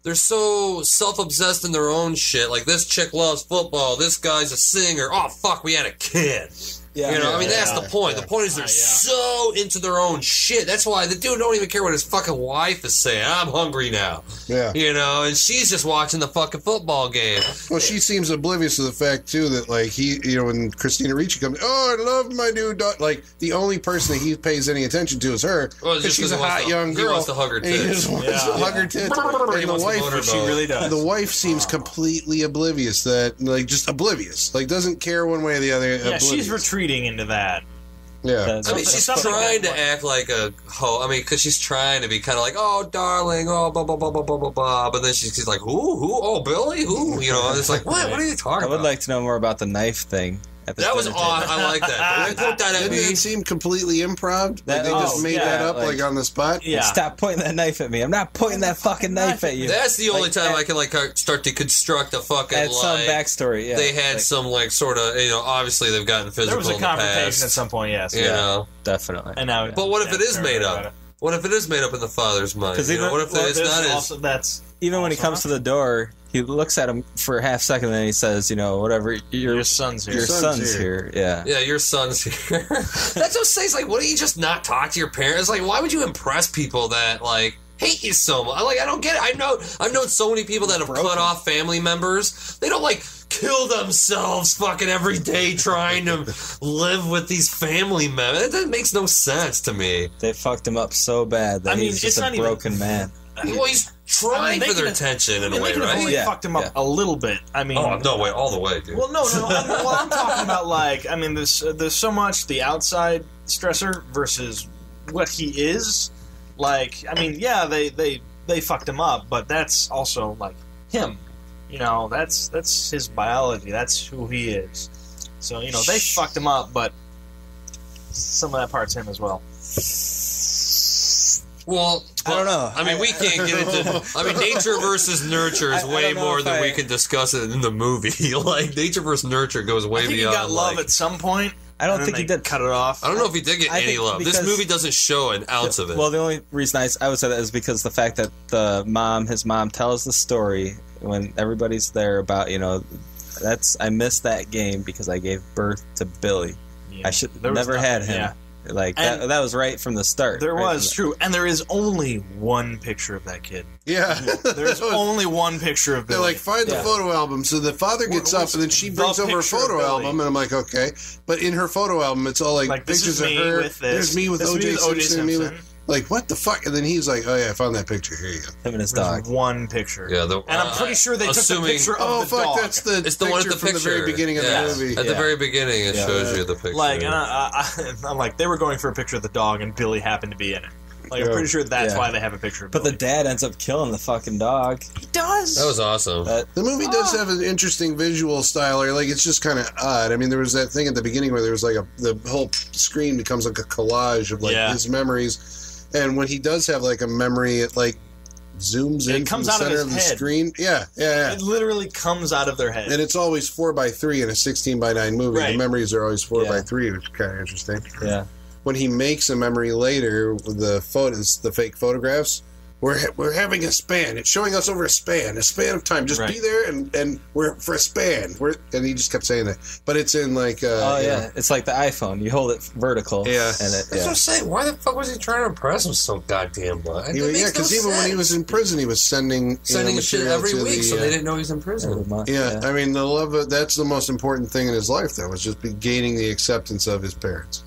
They're so self-obsessed in their own shit. This chick loves football. This guy's a singer. Oh, fuck, we had a kid. Yeah, you know, I mean, that's the point. The point is they're so into their own shit. That's why the dude don't even care what his fucking wife is saying. I'm hungry now. Yeah. You know, and she's just watching the fucking football game. Well, she seems oblivious to the fact, too, that, like, he, you know, when Christina Ricci comes, oh, I love my new daughter. Like, the only person that he pays any attention to is her. Because she's a hot young girl. He wants to hug her tits. He just wants to hug her tits. And the wife, she really does. The wife seems completely oblivious that, like, just oblivious. Like, doesn't care one way or the other. Yeah, oblivious. she's retreating into that. Yeah. I mean, she's trying to act like a hoe. I mean, because she's trying to be kind of like, oh, darling, oh, blah, blah, blah, blah, blah, blah, blah. But then she's like, who? Oh, Billy? Who? You know, it's like, what? What are you talking about? I would like to know more about the knife thing. That was odd. I like that. They put that at me. Didn't it seem completely improv? Like they just made that up, like, on the spot? Yeah. Stop pointing that knife at me. I'm not pointing that fucking knife at you. That's the only time I can, like, start to construct a fucking, add like... some backstory, yeah. They had some, like, sort of, you know, obviously they've gotten physical in the past. There was a confrontation at some point, yes. You know? Definitely. And now, but what if it is made up? What if it is made up in the father's mind? Because what if it's not his... Even when he comes to the door, he looks at him for a half second, and then he says, you know, whatever, your son's here. Your son's here. Yeah. Yeah, your son's here. That's what I'm saying. It's like, why don't you just not talk to your parents? Like, why would you impress people that, like, hate you so much? Like, I don't get it. I've known so many people that have cut off family members. They don't, like, kill themselves fucking every day trying to live with these family members. That makes no sense to me. They fucked him up so bad that he's just a broken man. Well, he's trying for their attention in a way, right? They only fucked him up a little bit. I mean, no way, all the way, dude. Well, no. I'm talking about, like, I mean, there's so much the outside stressor versus what he is. Like, I mean, yeah, they fucked him up, but that's also like him. You know, that's his biology. That's who he is. So, you know, they fucked him up, but some of that part's him as well. Well, I don't know. I mean, we can't get into... I mean, nature versus nurture is way more than we can discuss it in the movie. Like, nature versus nurture goes way beyond... he got love at some point. I don't think he did cut it off. I don't know if he did get any love. This movie doesn't show an ounce of it. Well, the only reason I would say that is because the fact that his mom tells the story when everybody's there about, you know, I missed that game because I gave birth to Billy. Yeah. I should never had him. Yeah. Like, that was right from the start. There was, true. And there is only one picture of that kid. Yeah. There's only one picture of Billy. They're like, find the photo album. So the father gets up, and then she brings over a photo album, and I'm like, okay. But in her photo album, it's all like pictures of her. There's me with O.J. Simpson. Like, what the fuck? And then he's like, oh, yeah, I found that picture. Here you go. Him and his dog. One picture. Yeah, and I'm pretty sure they took the picture of the dog. That's the it's the one at the from the very beginning of the movie. At the very beginning, it shows you the picture. Like, and I'm like, they were going for a picture of the dog, and Billy happened to be in it. Like, I'm pretty sure that's why they have a picture of Billy. But the dad ends up killing the fucking dog. He does. That was awesome. The movie does have an interesting visual style, or like it's just kind of odd. I mean, there was that thing at the beginning where there was like the whole screen becomes like a collage of like his memories. And when he does have like a memory, it like zooms in from the center of the screen. Yeah. It literally comes out of their head. And it's always 4:3 in a 16:9 movie. Right. The memories are always 4:3, which is kind of interesting. Yeah. When he makes a memory later with the photos, the fake photographs, we're having a span. It's showing us over a span of time. Just be there, and we're for a span. And he just kept saying that, but it's in like it's like the iPhone. You hold it vertical. And that's what I'm saying. Why the fuck was he trying to impress him so goddamn much? Because even when he was in prison, he was sending shit every week, so they didn't know he's in prison. Yeah, I mean, the love that's the most important thing in his life. Though was just gaining the acceptance of his parents.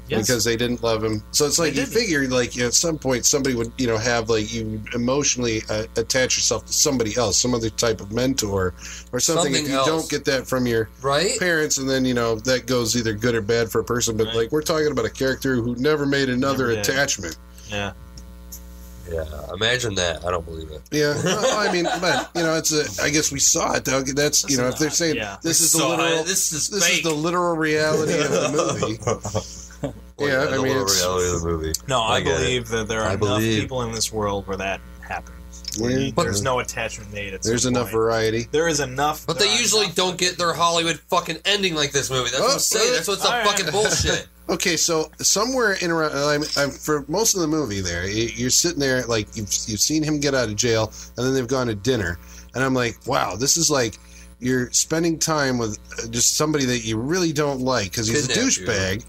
Yes. Because they didn't love him. So it's like you figured, like, at some point somebody would, have, like, you emotionally attach yourself to somebody else, some other type of mentor or something. If you don't get that from your parents, and then, that goes either good or bad for a person. But, like, we're talking about a character who never made another attachment. Yeah. Yeah, imagine that. I don't believe it. Yeah, well, I mean, but it's I guess we saw it though. That's if they're saying this is the literal reality of the movie. Yeah, I mean, it's reality of the movie. No, I believe that there are enough people in this world where that happens. There's no attachment made. There's enough variety. There is enough. But they usually don't get their Hollywood fucking ending like this movie. That's what I'm saying. That's what's the fucking bullshit. Okay, so somewhere in around, for most of the movie there, you're sitting there, like, you've seen him get out of jail, and then they've gone to dinner. And I'm like, wow, this is like you're spending time with just somebody that you really don't like because he's a douchebag.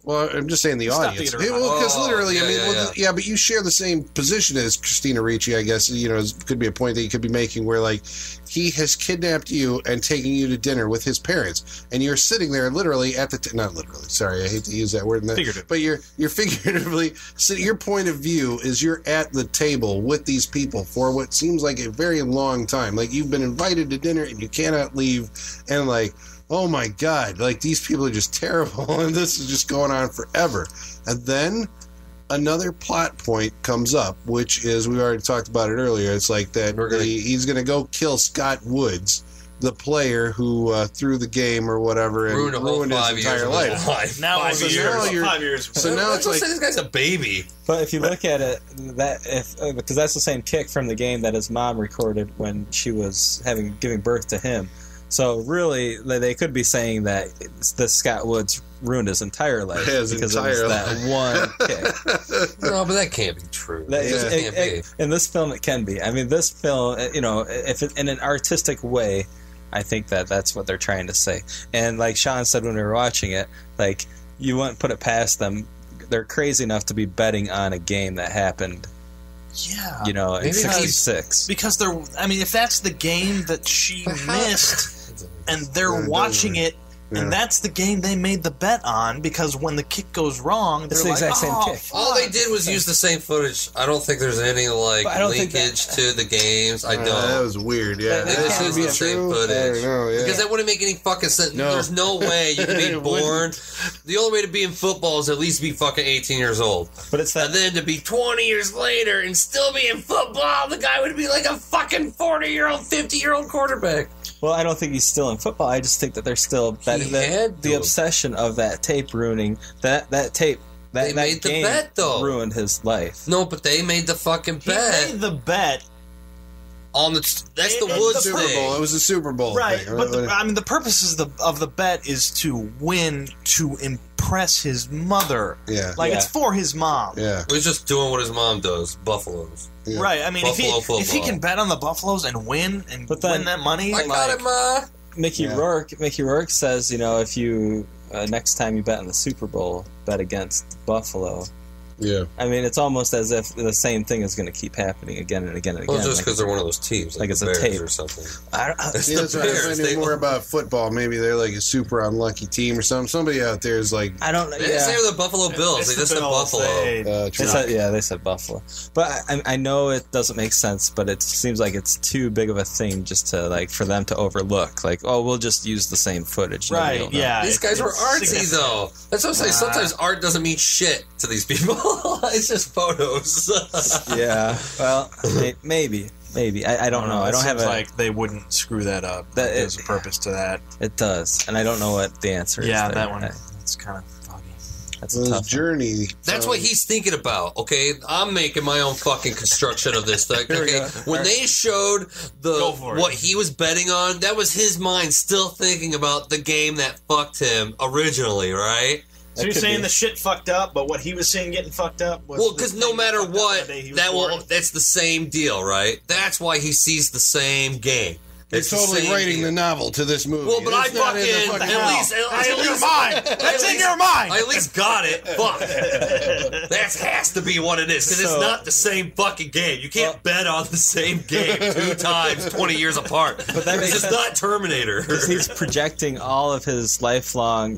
Well, I'm just saying the audience. Because literally, but you share the same position as Christina Ricci, I guess. You know, could be a point that you could be making where, like, he has kidnapped you and taking you to dinner with his parents, and you're sitting there literally at the not literally. Sorry, I hate to use that word. Figurative. But you're figuratively. So your point of view is you're at the table with these people for what seems like a very long time. Like you've been invited to dinner and you cannot leave, and like, oh my God, like these people are just terrible and this is just going on forever. And then another plot point comes up, which is, we already talked about it earlier, it's like that he's going to go kill Scott Woods, the player who threw the game or whatever and ruined his entire life. Now 5 years. So now it's like, this guy's a baby. But if you look at it, because that's the same kick from the game that his mom recorded when she was giving birth to him. So really, they could be saying that this Scott Woods ruined his entire life because it was that one kick. No, but that can't be true. In this film, it can be. I mean, this film, if in an artistic way, I think that's what they're trying to say. And like Sean said when we were watching it, like you wouldn't put it past them. They're crazy enough to be betting on a game that happened. Yeah, in '66. Because if that's the game that she missed. And they're watching it, and that's the game they made the bet on, because when the kick goes wrong, they're it's the exact same kick. All they did was use the same footage. I don't think there's any linkage to the games. I don't. That was weird. Yeah, they just used the same footage because that wouldn't make any fucking sense. No. There's no way you can be born. The only way to be in football is at least be fucking 18 years old. But it's that, and then to be 20 years later and still be in football, the guy would be like a fucking 40-year-old, 50-year-old quarterback. Well, I don't think he's still in football. I just think that they're still betting the obsession of that tape ruining that tape. They made the bet though. Ruined his life. No, but they made the fucking bet. He made the bet on that's the Woods Super Bowl. It was the Super Bowl, right? Thing. But the purpose of the bet is to win, to impress his mother. Yeah, it's for his mom. Yeah, he's just doing what his mom does. Buffaloes. Yeah. Right. I mean, if he can bet on the Buffaloes and win win that money, I got it, Ma. Mickey Rourke says, if you next time you bet on the Super Bowl, bet against Buffalo. Yeah. I mean, it's almost as if the same thing is going to keep happening again and again and again. Well, just because they're one of those teams, like it's the a tape or something. That's right. More about football. Maybe they're like a super unlucky team or something. Somebody out there is like, I don't know. They didn't say the Buffalo Bills. They just said Buffalo. They said Buffalo. But I know it doesn't make sense. But it seems like it's too big of a thing just to for them to overlook. Like, oh, we'll just use the same footage. Right? Yeah. These guys were artsy though. That's what I'm saying. Sometimes art doesn't mean shit to these people. It's just photos. Yeah. Well, maybe. I don't know. I don't have like they wouldn't screw that up. There's a purpose to that. It does, and I don't know what the answer is. Yeah, that one. It's kind of foggy. That's a tough journey. That's what he's thinking about. Okay, I'm making my own fucking construction of this thing. Okay, when they showed what he was betting on, that was his mind still thinking about the game that fucked him originally, right? So you're saying the shit fucked up, but what he was saying getting fucked up was... Well, because no matter what, that's the same deal, right? That's why he sees the same game. They're totally writing the novel to this movie. Well, but I fucking at least in your mind. That's in your mind. I at least got it. Fuck. That has to be what it is, because it's not the same fucking game. You can't bet on the same game 2 times, 20 years apart. But that makes sense. It's not Terminator. Because he's projecting all of his lifelong,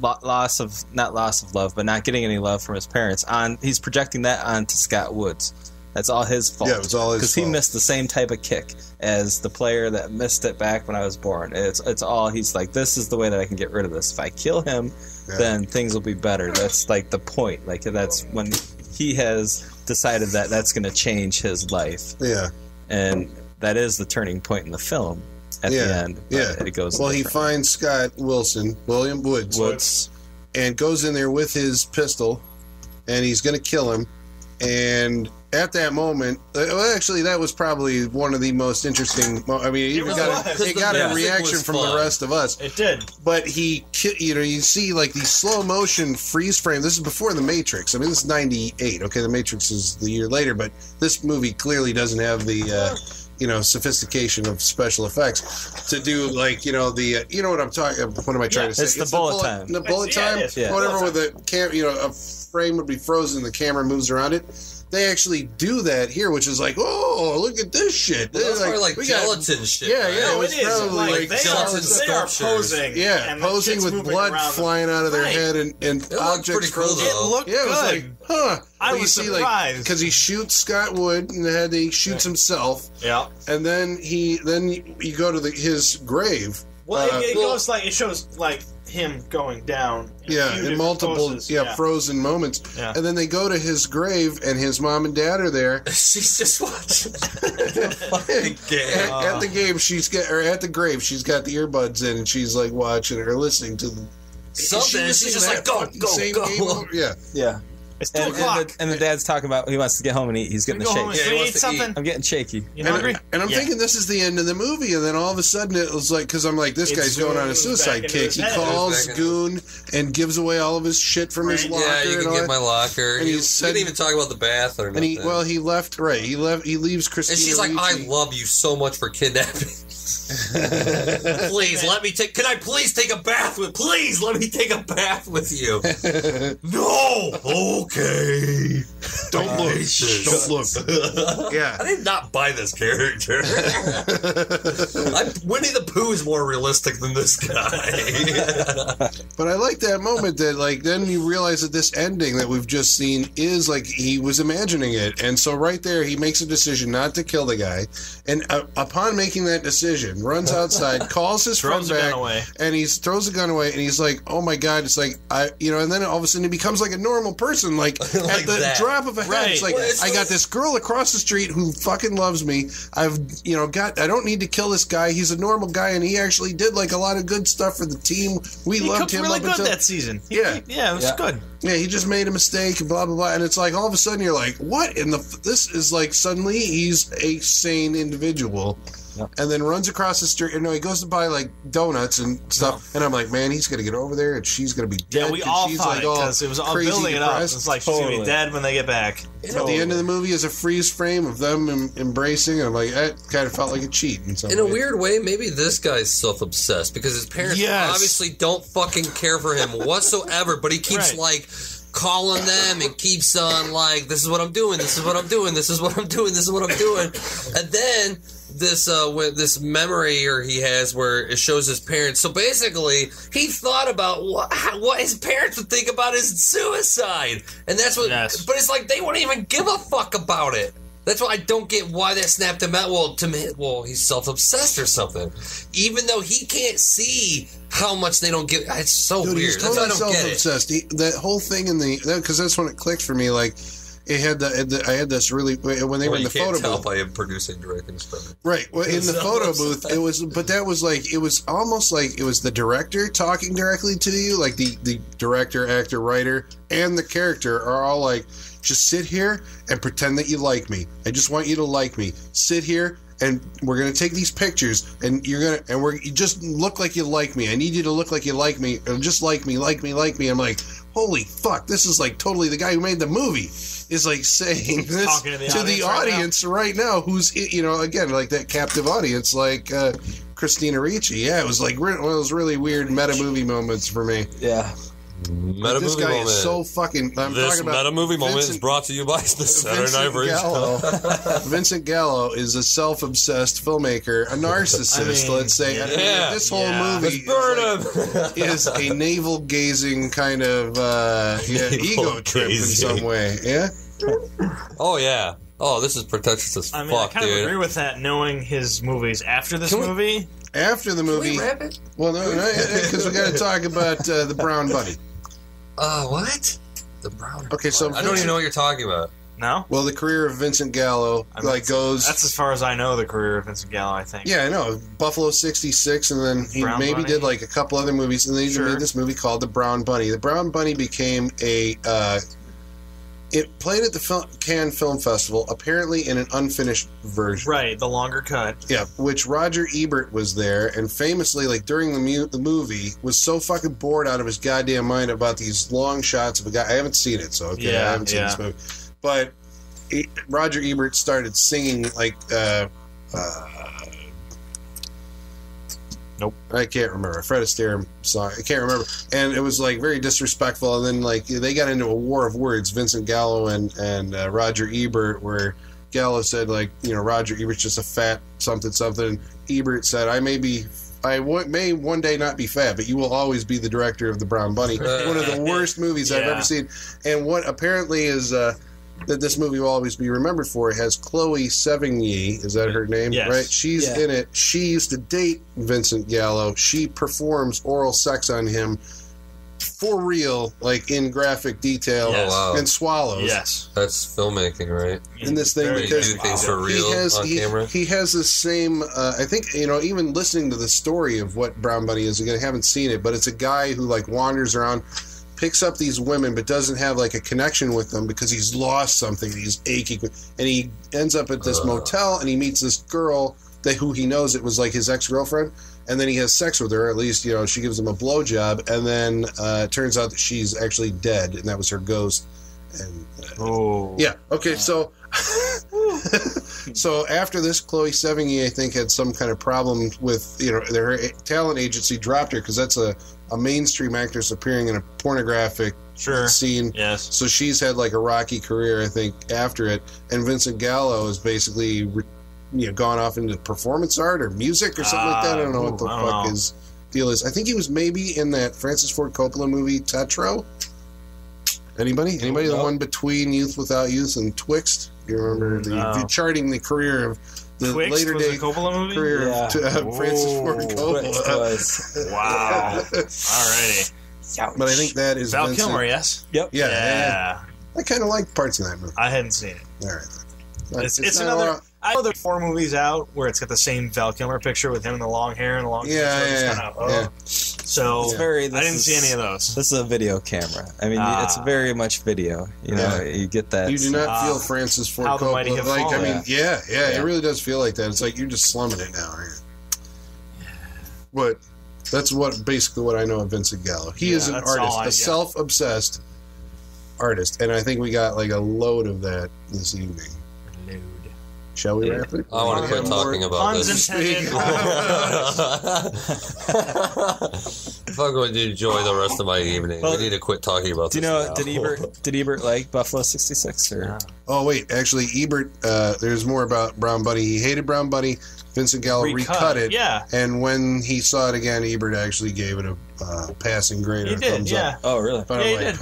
not loss of love, but not getting any love from his parents. He's projecting that onto Scott Woods. That's all his fault. Yeah, it was all his fault. Because he missed the same type of kick as the player that missed it back when I was born. It's all, he's like, this is the way that I can get rid of this. If I kill him, then things will be better. That's like the point. Like, that's when he has decided that that's going to change his life. Yeah. And that is the turning point in the film at the end. It goes. Well, he finds Scott William Woods, and goes in there with his pistol, and he's going to kill him. And at that moment, well, actually, that was probably one of the most interesting. I mean, it got a reaction from the rest of us. It did. But you see like these slow motion freeze frame. This is before The Matrix. I mean, this is '98. Okay, The Matrix is the year later, but this movie clearly doesn't have the sophistication of special effects to do like you know what I'm talking. What am I trying to say? It's the bullet time. The bullet time. Whatever with the cam, a frame would be frozen, the camera moves around it. They actually do that here, which is like, oh, look at this shit. Well, that's more like gelatin shit. Yeah, right? yeah. No, it is. Like they are posing. Yeah, posing with blood flying out of their head and objects. Pretty cool, though. It looked it was good. like, huh. I was surprised. Because he shoots Scott Wood in the head, he shoots himself. Yeah. And then you go to his grave. Well, it goes like, it shows like him going down. In multiple poses. Frozen moments. Yeah. And then they go to his grave, and his mom and dad are there. She's just watching at the game. At the grave, she's got the earbuds in, and she's like watching or listening to the something. She's just like, go. Yeah. It's 2 o'clock. And the dad's talking about he wants to get home and eat. He's getting a shake. He wants to something. I'm getting shaky. You hungry? And I'm thinking this is the end of the movie, and then all of a sudden it was like, because I'm like, this guy's going on a suicide kick. He calls Goon and gives away all of his shit from his locker. Yeah, you can get my locker. And he didn't even talk about the bath or nothing. And he left. Right, he leaves Christina. And she's like, Ricci. I love you so much for kidnapping. Please let me take. Can I please take a bath with? Please let me take a bath with you. No. Okay. Don't look. Yeah. I did not buy this character. Winnie the Pooh is more realistic than this guy. But I like that moment that, like, then you realize that this ending that we've just seen is like he was imagining it, and so right there he makes a decision not to kill the guy, and upon making that decision, runs outside, calls his friend back, and he throws the gun away, and he's like, "Oh my god!" It's like and then all of a sudden he becomes like a normal person, like at the drop of a hat. It's like, I got this girl across the street who fucking loves me. I don't need to kill this guy. He's a normal guy, and he actually did like a lot of good stuff for the team. We loved him really up good until that season. Yeah, it was good. Yeah, he just made a mistake and blah blah blah, and it's like all of a sudden you're like, what in the? This is like suddenly he's a sane individual. Yep. And then runs across the street. He goes to buy like donuts and stuff. And I'm like, man, he's gonna get over there, and she's gonna be dead. Yeah, we all she's thought like, because it was all building it up. It's like she's gonna be dead when they get back. At the end of the movie is a freeze frame of them embracing, and I'm like, that kind of felt like a cheat. In a weird way, maybe this guy's self-obsessed because his parents obviously don't fucking care for him whatsoever. But he keeps like calling them and keeps on like, this is what I'm doing, this is what I'm doing, this is what I'm doing, this is what I'm doing, and then this memory he has where it shows his parents. So basically, he thought about what his parents would think about his suicide, and that's what. Yes. But it's like they wouldn't even give a fuck about it. That's why I don't get why that snapped him out. Well, he's self-obsessed or something. Even though he can't see how much they don't give. It's so weird. He's totally self-obsessed. That whole thing because that's when it clicked for me. Like, I had this really when they were in the photo booth. By him producing, directing stuff. Right. Well, in the photo booth, it was, but that was like, it was almost like it was the director talking directly to you, like the director, actor, writer, and the character are all like, just sit here and pretend that you like me. I just want you to like me. Sit here. And we're gonna take these pictures, and you just look like you like me. I need you to look like you like me, or just like me. I'm like, holy fuck, this is like totally the guy who made the movie is like saying this to the audience right now, who's again like that captive audience, like Christina Ricci. Yeah, it was like one of those really weird meta movie moments for me. Yeah. Meta this movie guy moment. is so fucking. This meta movie moment is brought to you by the Saturday Night Gallo. Vincent Gallo is a self-obsessed filmmaker, a narcissist. Let's say. This whole movie is a navel-gazing kind of ego trip in some way. Yeah. Oh yeah. Oh, this is pretentious as fuck, I kind dude. of agree with that. Knowing his movies after this movie. After the movie. Can we wrap it? Well, no, because we got to talk about the Brown Bunny. What? The Brown. Okay, so I don't even know what you're talking about. No. Well, the career of Vincent Gallo goes. That's as far as I know the career of Vincent Gallo. I think. Yeah, I know. Buffalo '66, and then he Brown maybe Bunny. did like a couple other movies, and then he made this movie called The Brown Bunny. The Brown Bunny became a. It played at the Cannes Film Festival, apparently in an unfinished version. Right, the longer cut. Yeah, which Roger Ebert was there, and famously, like during the movie, was so fucking bored out of his goddamn mind about these long shots of a guy. I haven't seen it, so I haven't seen this movie. But Roger Ebert started singing like Nope. I can't remember. Fred Astaire song. I can't remember. And it was like very disrespectful. And then like they got into a war of words, Vincent Gallo and Roger Ebert, where Gallo said like, Roger Ebert's just a fat something something. Ebert said, I may one day not be fat, but you will always be the director of The Brown Bunny. One of the worst movies I've ever seen. And what apparently is that this movie will always be remembered for, it has Chloe Sevigny, is that her name? Yes. Right? She's in it. She used to date Vincent Gallo. She performs oral sex on him for real, like in graphic detail, and swallows. Yes. That's filmmaking, right? In this thing, because do things for real on camera. He has the same, I think, even listening to the story of what Brown Bunny is, again, I haven't seen it, but it's a guy who like wanders around, picks up these women, but doesn't have like a connection with them because he's lost something. He's aching, and he ends up at this motel, and he meets this girl who he knows it was like his ex-girlfriend, and then he has sex with her. At least she gives him a blowjob, and then it turns out that she's actually dead, and that was her ghost. And so so after this, Chloe Sevigny, I think, had some kind of problem with her talent agency dropped her because that's a mainstream actress appearing in a pornographic scene. Yes. So she's had like a rocky career, I think, after it. And Vincent Gallo is basically gone off into performance art or music or something like that. I don't know what the fuck his deal is. I think he was maybe in that Francis Ford Coppola movie Tetro. Anybody? The one between Youth Without Youth and Twixt? You remember the charting the career of the Twixt later was day a Coppola movie? career of Francis Ford Coppola. Wow. Alrighty. But I think that is Val Vincent. Kilmer, yes? Yep. Yeah. I kind of like parts of that movie. I hadn't seen it. All right. It's another. I know there's 4 movies out where it's got the same Val Kilmer picture with him in the long hair and the long So it's very, I didn't see any of those. This is a video camera. I mean, it's very much video. You get that. You do not feel Francis Ford How the Mighty Coppola. Have Like, Fallen. I mean, it really does feel like that. It's like you're just slumming it now, right? But that's basically what I know of Vincent Gallo. He is an artist, a self-obsessed artist, and I think we got like a load of that this evening. Shall we wrap it? I want to quit talking about this. If I'm going to enjoy the rest of my evening, we need to quit talking about this. Did Ebert like Buffalo 66? Or? Oh, wait. Actually, Ebert, there's more about Brown Bunny. He hated Brown Bunny. Vincent Gallo recut it. Yeah. And when he saw it again, Ebert actually gave it a passing grade or a thumbs up. Oh, really? But he did.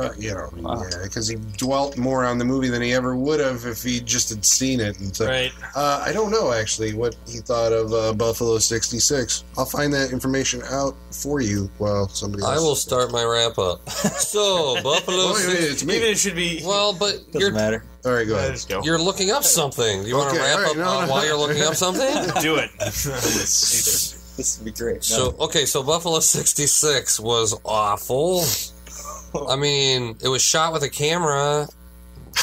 Because he dwelt more on the movie than he ever would have if he just had seen it. And so, I don't know, actually, what he thought of Buffalo 66. I'll find that information out for you while somebody else... I will start my wrap-up. So, Buffalo 66... it's me. Even it should be... Well, but doesn't matter. All right, go ahead. You're looking up something. Do you want to wrap up while you're looking up something? Do it. This would be great. So Buffalo 66 was awful. I mean, it was shot with a camera,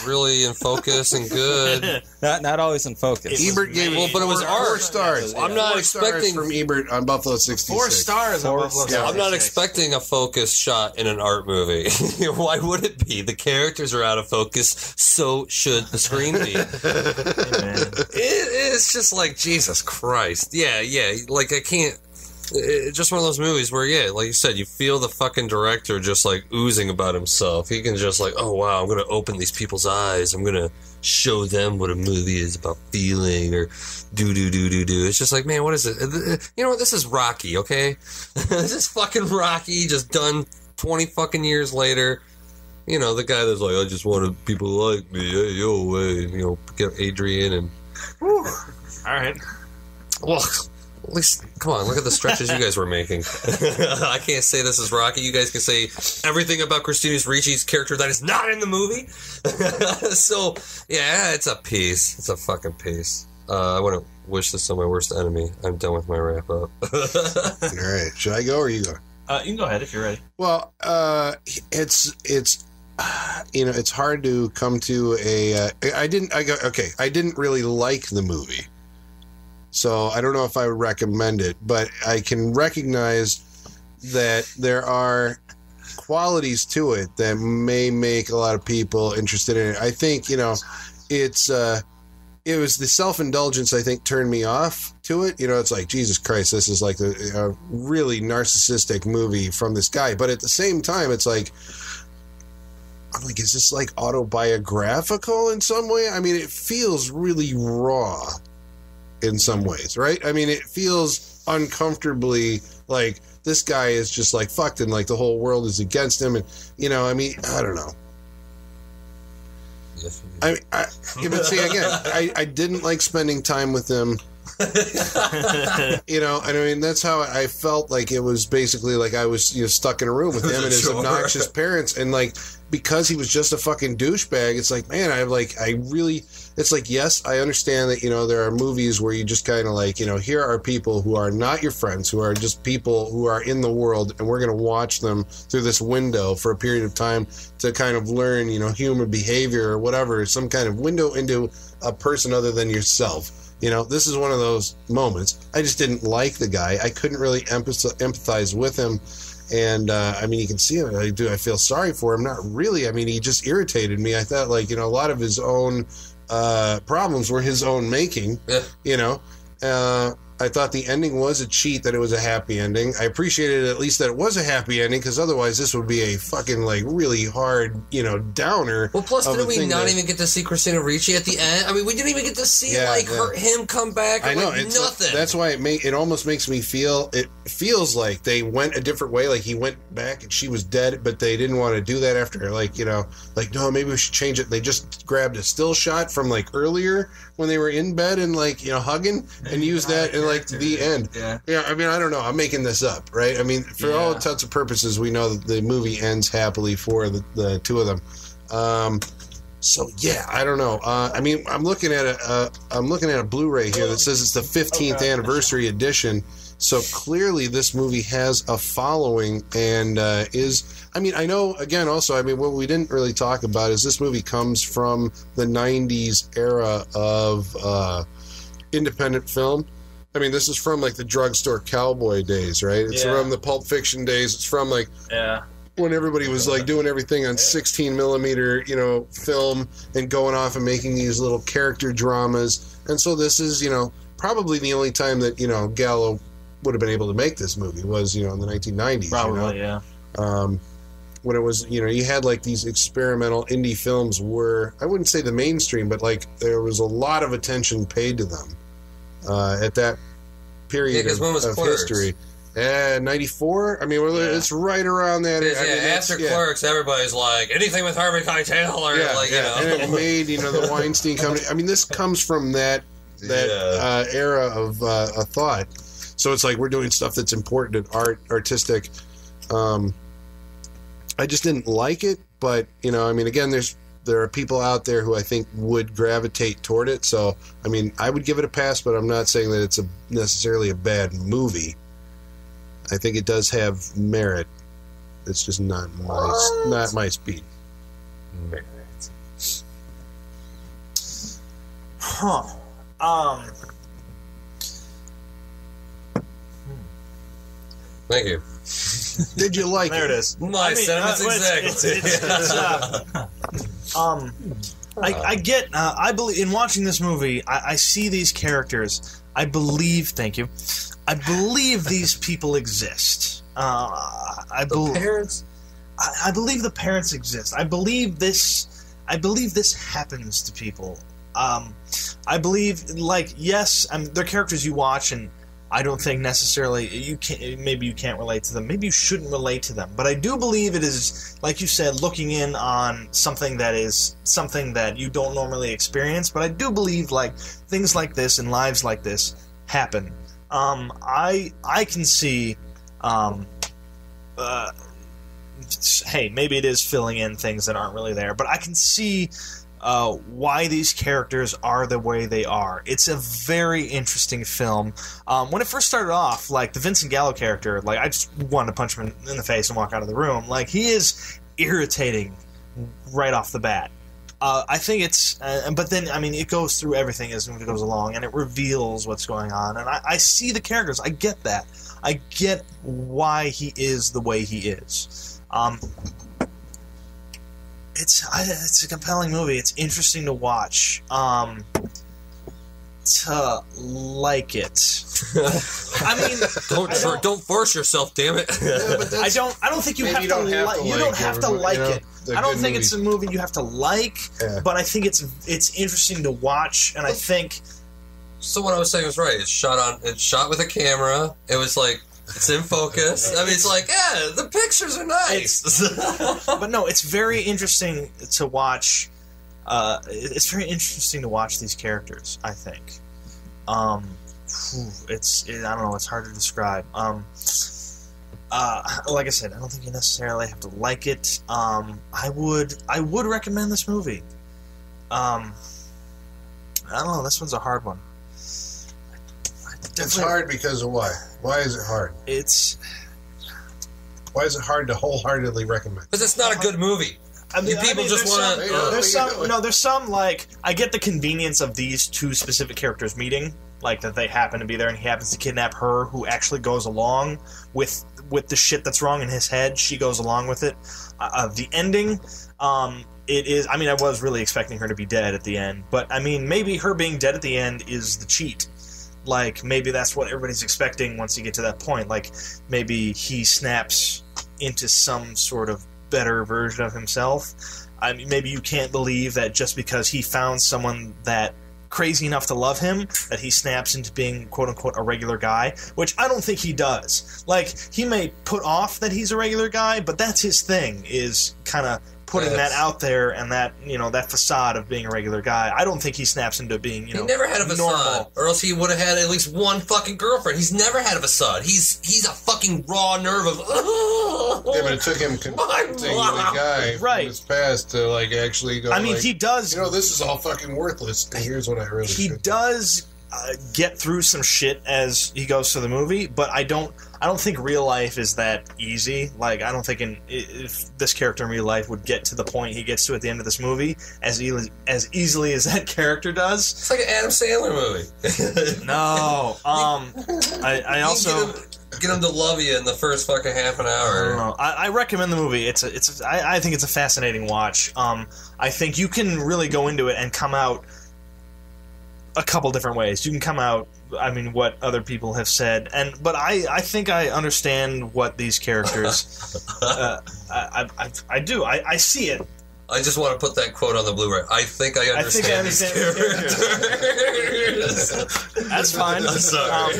really in focus and good. Not always in focus. Ebert gave but it was 4 stars. I'm not expecting from Ebert on Buffalo 66. 4 stars on Buffalo 66. I'm not expecting a focus shot in an art movie. Why would it be? The characters are out of focus, so should the screen be. It's just like, Jesus Christ. Yeah, like I can't... It's just one of those movies where, like you said, you feel the fucking director just like oozing about himself. He can just like, oh wow, I'm going to open these people's eyes. I'm going to show them what a movie is about feeling or do. It's just like, man, what is it? You know what? This is Rocky, okay? This is fucking Rocky, just done 20 fucking years later. You know, the guy that's like, I just wanted people to like me. Hey, get Adrian and... Whew. All right. Well... At least, come on, look at the stretches you guys were making. I can't say this is Rocky. You guys can say everything about Christina Ricci's character that is not in the movie. So, yeah, it's a piece. It's a fucking piece. I wouldn't wish this on my worst enemy. I'm done with my wrap up. All right. Should I go or you go? You can go ahead if you're ready. Well, it's it's hard to come to a... I didn't really like the movie. So I don't know if I would recommend it, but I can recognize that there are qualities to it that may make a lot of people interested in it. I think, it's it was the self-indulgence, I think, turned me off to it. You know, it's like, Jesus Christ, this is like a really narcissistic movie from this guy. But at the same time, it's like, I'm like, is this like autobiographical in some way? I mean, it feels really raw in some ways, right? I mean, it feels uncomfortably like this guy is just like fucked and like the whole world is against him. And, you know, I mean, I don't know. I but see, again, I didn't like spending time with them. You know, and I mean, that's how I felt. Like it was basically like I was, you know, stuck in a room with him and his obnoxious parents, and like because he was just a fucking douchebag. It's like, man, it's like, yes, I understand that, you know, there are movies where you just kind of like, you know, here are people who are not your friends, who are just people who are in the world, and we're going to watch them through this window for a period of time to kind of learn, you know, human behavior or whatever, some kind of window into a person other than yourself. You know, this is one of those moments. I just didn't like the guy. I couldn't really empathize with him. And, I mean, you can see him. I feel sorry for him. Not really. I mean, he just irritated me. I thought, like, you know, a lot of his own problems were his own making, you know. I thought the ending was a cheat, that it was a happy ending. I appreciated at least that it was a happy ending, because otherwise this would be a fucking, like, really hard, you know, downer. Well, plus, didn't we not even get to see Christina Ricci at the end? I mean, we didn't even get to see, him come back. I know, like, it's nothing. That's why it almost makes me feel, it feels like they went a different way. Like, he went back and she was dead, but they didn't want to do that after, like, you know, like, no, maybe we should change it. They just grabbed a still shot from, like, earlier when they were in bed and, like, you know, hugging, and used that in, like, the end. Yeah, I mean, I don't know. I'm making this up, right? I mean, for all intents and purposes, we know that the movie ends happily for the two of them. So yeah, I don't know. I mean, I'm looking at a Blu-ray here that says it's the 15th anniversary edition. So clearly, this movie has a following and is. I mean, I know. Again, also, I mean, what we didn't really talk about is this movie comes from the '90s era of independent film. I mean, this is from, like, the drugstore cowboy days, right? It's from the Pulp Fiction days. It's from, like, when everybody was, like, doing everything on 16 millimeter, you know, film and going off and making these little character dramas. And so this is, you know, probably the only time that, you know, Gallo would have been able to make this movie was, you know, in the 1990s. Probably, you know? When it was, you know, you had, like, these experimental indie films were, I wouldn't say the mainstream, but, like, there was a lot of attention paid to them. At that period of history. 94? I mean, it's right around that. After Clerks, everybody's like, anything with Harvey Keitel, or like, you know. And it made, you know, the Weinstein Company. I mean, this comes from that era of thought. So it's like we're doing stuff that's important and artistic. I just didn't like it, but, you know, I mean, again, there are people out there who I think would gravitate toward it. So, I mean, I would give it a pass, but I'm not saying that it's necessarily a bad movie. I think it does have merit. It's just not my speed. Merit. Thank you. Did you like it? There it is. My sentiments exactly. I get. I believe in watching this movie. I see these characters. I believe. Thank you. I believe these people exist. The parents. I believe the parents exist. I believe this. I believe this happens to people. I believe, like, yes, they're characters you watch, and I don't think necessarily you can. Maybe you can't relate to them. Maybe you shouldn't relate to them. But I do believe it is, like you said, looking in on something that you don't normally experience. But I do believe, like, things like this and lives like this happen. I can see. Hey, maybe it is filling in things that aren't really there, but I can see why these characters are the way they are. It's a very interesting film. When it first started off, like, the Vincent Gallo character, like, I just wanted to punch him in the face and walk out of the room. Like, he is irritating right off the bat. I think it's... but then, I mean, it goes through everything as it goes along, and it reveals what's going on. And I see the characters. I get that. I get why he is the way he is. It's a compelling movie. It's interesting to watch. to like it. I mean, don't force yourself, damn it. I don't think you have to like. You don't have to like it. I don't think it's a movie you have to like, but I think it's interesting to watch, and I think. So what I was saying was right. It's shot with a camera. It was like. It's in focus. I mean, it's like, the pictures are nice. But no, it's very interesting to watch. It's very interesting to watch these characters, I think. I don't know. It's hard to describe. Like I said, I don't think you necessarily have to like it. I would recommend this movie. I don't know. This one's a hard one. It's hard because of why? Why is it hard? Why is it hard to wholeheartedly recommend? Because it's not a good movie. People just want to. There's some like I get the convenience of these two specific characters meeting, like that they happen to be there, and he happens to kidnap her, who actually goes along with the shit that's wrong in his head. She goes along with it. The ending, it is. I mean, I was really expecting her to be dead at the end, but I mean, maybe her being dead at the end is the cheat. Like, maybe that's what everybody's expecting once you get to that point. Like, maybe he snaps into some sort of better version of himself. I mean, maybe you can't believe that just because he found someone that crazy enough to love him, that he snaps into being, quote-unquote, a regular guy, which I don't think he does. Like, he may put off that he's a regular guy, but that's his thing, is kind of putting that out there and that, that facade of being a regular guy. I don't think he snaps into being, he never had a facade, normal. or else he would have had at least one fucking girlfriend. He's never had a facade. He's a fucking raw nerve of. Yeah, but it took him confronting the guy from his past to like actually go. I mean, he does. This is all fucking worthless. And here's what I really. He does get through some shit as he goes through the movie, but I don't think real life is that easy. Like, I don't think if this character in real life would get to the point he gets to at the end of this movie as easily as that character does. It's like an Adam Sandler movie. No. I also get him to love you in the first fucking half an hour. I don't know. I recommend the movie. I think it's a fascinating watch. I think you can really go into it and come out a couple different ways. You can come out, I mean, what other people have said, but I think I understand what these characters. I do. I see it. I just want to put that quote on the Blu-ray. I think I understand these characters. That's fine. I'm sorry. I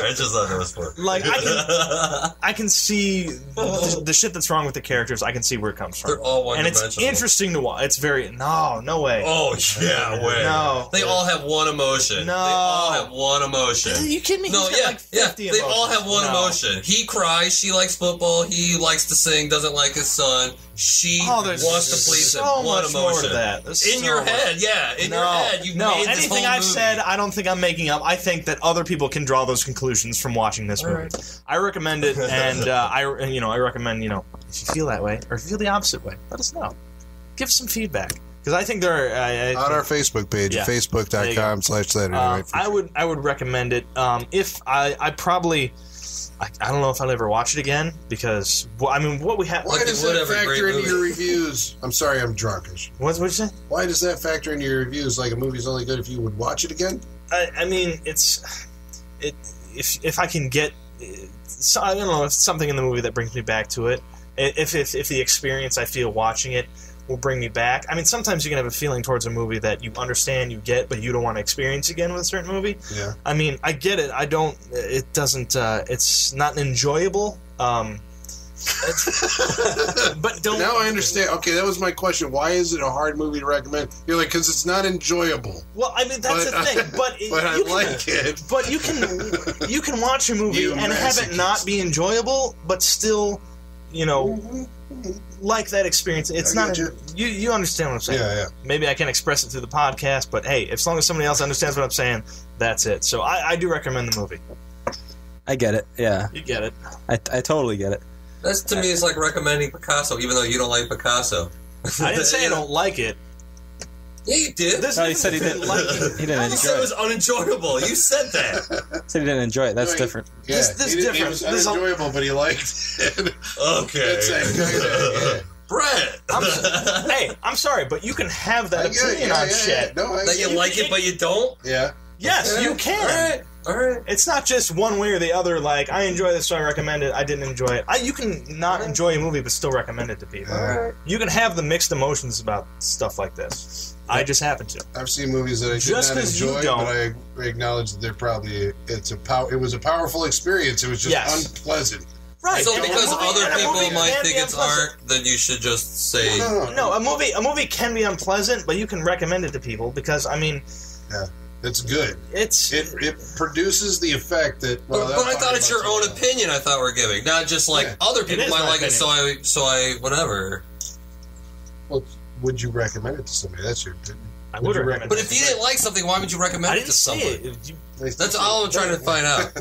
just thought that was fun. Like, I can see the shit that's wrong with the characters. I can see where it comes from. They're all one-dimensional. And it's interesting to watch. It's very... No way. Oh, yeah, way. No. They all have one emotion. No. They all have one emotion. Are you kidding me? No, He's got like 50 They all have one emotion. He cries. She likes football. He likes to sing. Doesn't like his son. She wants to please him. One emotion. More to that. In your head, yeah. In your head, you've made this anything whole I've movie. said, I don't think I'm making up. I think that other people can draw those conclusions from watching this movie. Right. I recommend it, and I recommend, if you feel that way, or if you feel the opposite way, let us know. Give some feedback. Because I think there are... on our Facebook page, facebook.com/Saturday Night Feature. I would recommend it. If I probably... I don't know if I'll ever watch it again, because, what we have... Why does that factor into your reviews? I'm sorry, I'm drunk. What'd you say? Why does that factor into your reviews? Like, a movie's only good if you would watch it again? I mean, if I can get... I don't know, if something in the movie that brings me back to it. If the experience I feel watching it will bring me back. I mean, sometimes you can have a feeling towards a movie that you understand, you get, but you don't want to experience again with a certain movie. Yeah. I mean, I get it. It doesn't, it's not enjoyable. But don't... Now I understand. Okay, that was my question. Why is it a hard movie to recommend? You're like, because it's not enjoyable. Well, I mean, that's the thing. But I like it. But you can watch a movie and have it not be enjoyable, but still, like that experience. It's not... You understand what I'm saying. Yeah. Maybe I can't express it through the podcast, but hey, as long as somebody else understands what I'm saying, that's it. So I do recommend the movie. I get it, yeah. You get it. I totally get it. That's, to me, it's like recommending Picasso, even though you don't like Picasso. I didn't say I don't like it. Yeah, you did. No, he said he didn't like it. He didn't enjoy it. You said it was unenjoyable. You said that. He said he didn't enjoy it. That's different. Yeah, this is different. It was unenjoyable, but he liked it. Okay. Brent! I'm sorry, but you can have that opinion on shit. No, that you like it, but you don't? Yeah. Yes, you can. All right. It's not just one way or the other. Like, I enjoy this, so I recommend it. I didn't enjoy it. You can not enjoy a movie, but still recommend it to people. You can have the mixed emotions about stuff like this. I just happen to. I've seen movies that I did not enjoy, but I acknowledge that it was a powerful experience. It was just unpleasant. Right. So because other people might think it's art, then you should just say no. A movie can be unpleasant, but you can recommend it to people because it's good. It produces the effect that. But I thought it's your own opinion. I thought we're giving, not just like other people might like it. So I whatever. Well, would you recommend it to somebody? That's your opinion. I would recommend it. But if you didn't like something, why would you recommend it to somebody? That's all I'm trying to find out.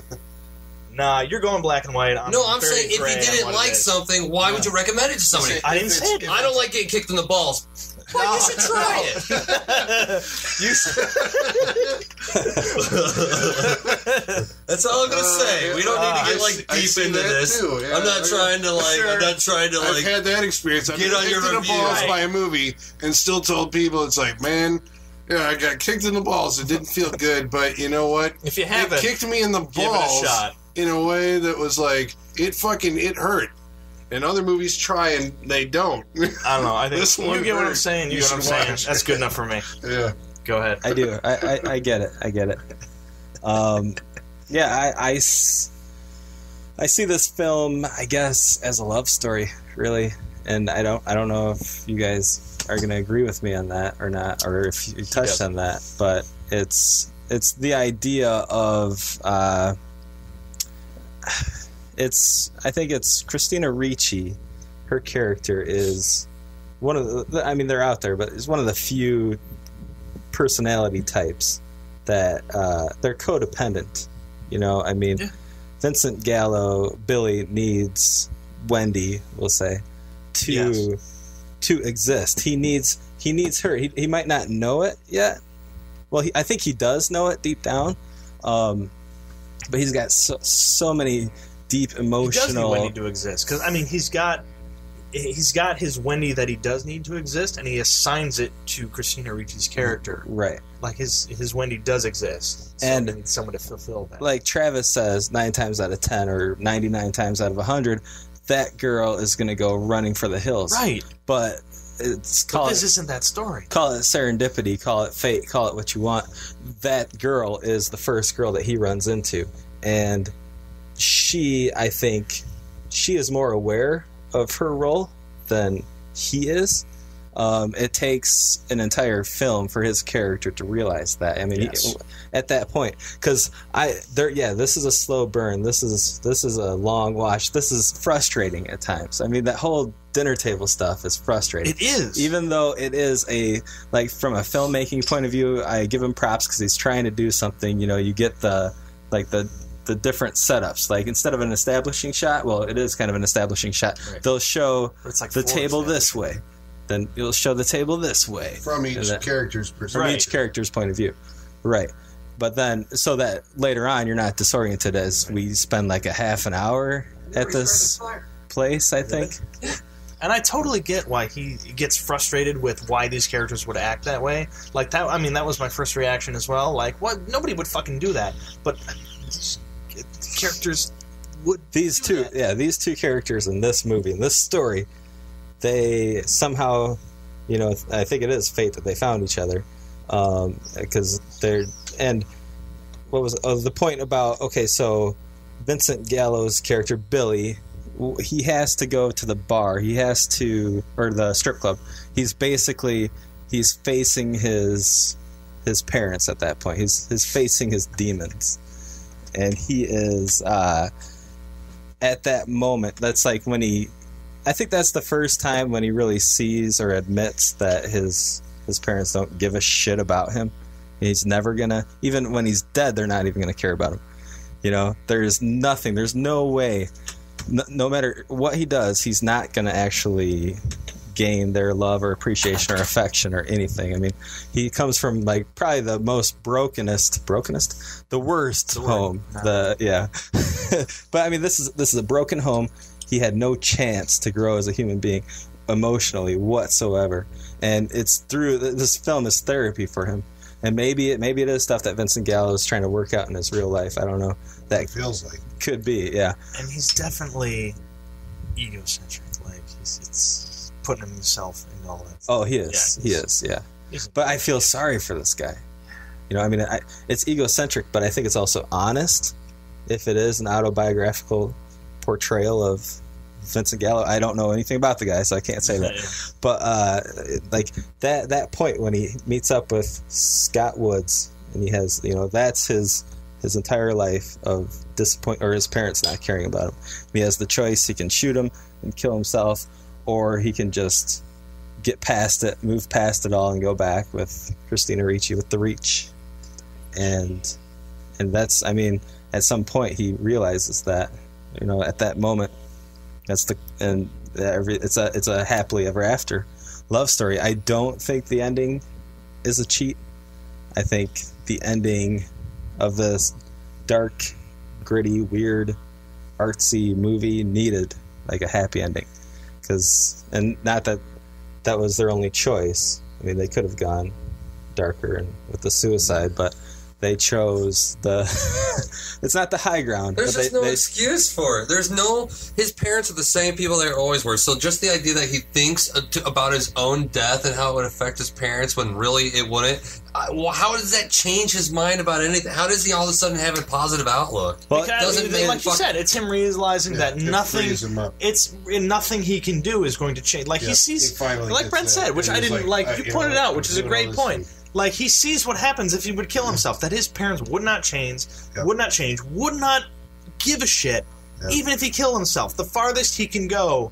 Nah, you're going black and white. I'm saying if you didn't like something, why would you recommend it to somebody? I didn't say it. I don't like getting kicked in the balls. Well, you should try it. That's all I'm gonna say. We don't need to get deep into this. I'm not trying to I've had that experience. I've get been on your kicked in the review. balls by a movie and still told people it's like, man, I got kicked in the balls. It didn't feel good, but you know what? If you haven't, it kicked me in the balls give it a shot. In a way that was like it hurt. And other movies try and they don't. I don't know. I think this one you get what I'm saying. You get what I'm saying. watch. That's good enough for me. Yeah. Go ahead. I do. I get it. I get it. I see this film, I guess, as a love story, really, and I don't know if you guys are going to agree with me on that or not, or if you touched on that, but it's the idea of I think it's Christina Ricci. Her character is one of the, I mean, they're out there, but it's one of the few personality types that they're codependent. You know, I mean, Vincent Gallo, Billy needs Wendy, we'll say, to exist. He needs her. He might not know it yet. Well, I think he does know it deep down, but he's got so many deep emotional. He does need Wendy to exist because I mean he's got his Wendy that he does need to exist, and he assigns it to Christina Ricci's character. Right, like his Wendy does exist, so and he needs someone to fulfill that. Like Travis says, 9 times out of 10 or 99 times out of 100, that girl is going to go running for the hills. Right, but this isn't that story. Call it serendipity, call it fate, call it what you want. That girl is the first girl that he runs into, and I think she is more aware of her role than he is. It takes an entire film for his character to realize that. I mean, at that point, because this is a slow burn. This is a long watch. This is frustrating at times. I mean, that whole dinner table stuff is frustrating. It is, even though it is from a filmmaking point of view, I give him props because he's trying to do something. You know, you get the different setups. Like instead of an establishing shot, well, it is kind of an establishing shot. Right. They'll show the table this way. Then you'll show the table this way. From each character's perspective. From each character's point of view. Right. But then, so that later on you're not disoriented as we spend like a half an hour at this place, I think. And I totally get why he gets frustrated with why these characters would act that way. Like that, I mean, that was my first reaction as well. Like, what? Nobody would fucking do that. But characters would. These two characters in this movie, in this story, they somehow, you know, I think it is fate that they found each other, because and what was the point about? Okay, so Vincent Gallo's character Billy, he has to go to the bar. He has to, or the strip club. He's facing his parents at that point. He's facing his demons, and he is at that moment. That's like when I think that's the first time when he really sees or admits that his parents don't give a shit about him. He's never gonna, even when he's dead, they're not even gonna care about him. You know, there's nothing. There's no way. No matter what he does, he's not going to actually gain their love or appreciation or affection or anything. I mean, he comes from like probably the most the worst home. But I mean, this is a broken home. He had no chance to grow as a human being emotionally whatsoever, and it's through this film is therapy for him. And maybe it is stuff that Vincent Gallo is trying to work out in his real life. I don't know. That it feels like. Could be, yeah. And he's definitely egocentric. Like, it's putting himself in all that. Oh, he is. Yeah, he is, yeah. But I feel sorry for this guy. You know, I mean, it's egocentric, but I think it's also honest. If it is an autobiographical portrayal of Vincent Gallo, I don't know anything about the guy, so I can't say that. But like that point when he meets up with Scott Woods, and he has, you know, that's his entire life of disappointment, or his parents not caring about him. He has the choice: he can shoot him and kill himself, or he can just get past it, move past it all, and go back with Christina Ricci with the Reach. And that's, I mean, at some point he realizes that, you know, at that moment, it's a happily ever after love story. I don't think the ending is a cheat. I think the ending of this dark, gritty, weird, artsy movie needed like a happy ending, and not that was their only choice. I mean, they could have gone darker and with the suicide, but they chose it's not the high ground. There's just no excuse for it. His parents are the same people they always were. So just the idea that he thinks about his own death and how it would affect his parents when really it wouldn't. How does that change his mind about anything? How does he all of a sudden have a positive outlook? Well, because, like you said, it's him realizing that nothing he can do is going to change. Like he sees, like Brent said, which I didn't like. You pointed out, which is a great point. Like, he sees what happens if he would kill himself, that his parents would not change, would not give a shit, even if he killed himself. The farthest he can go,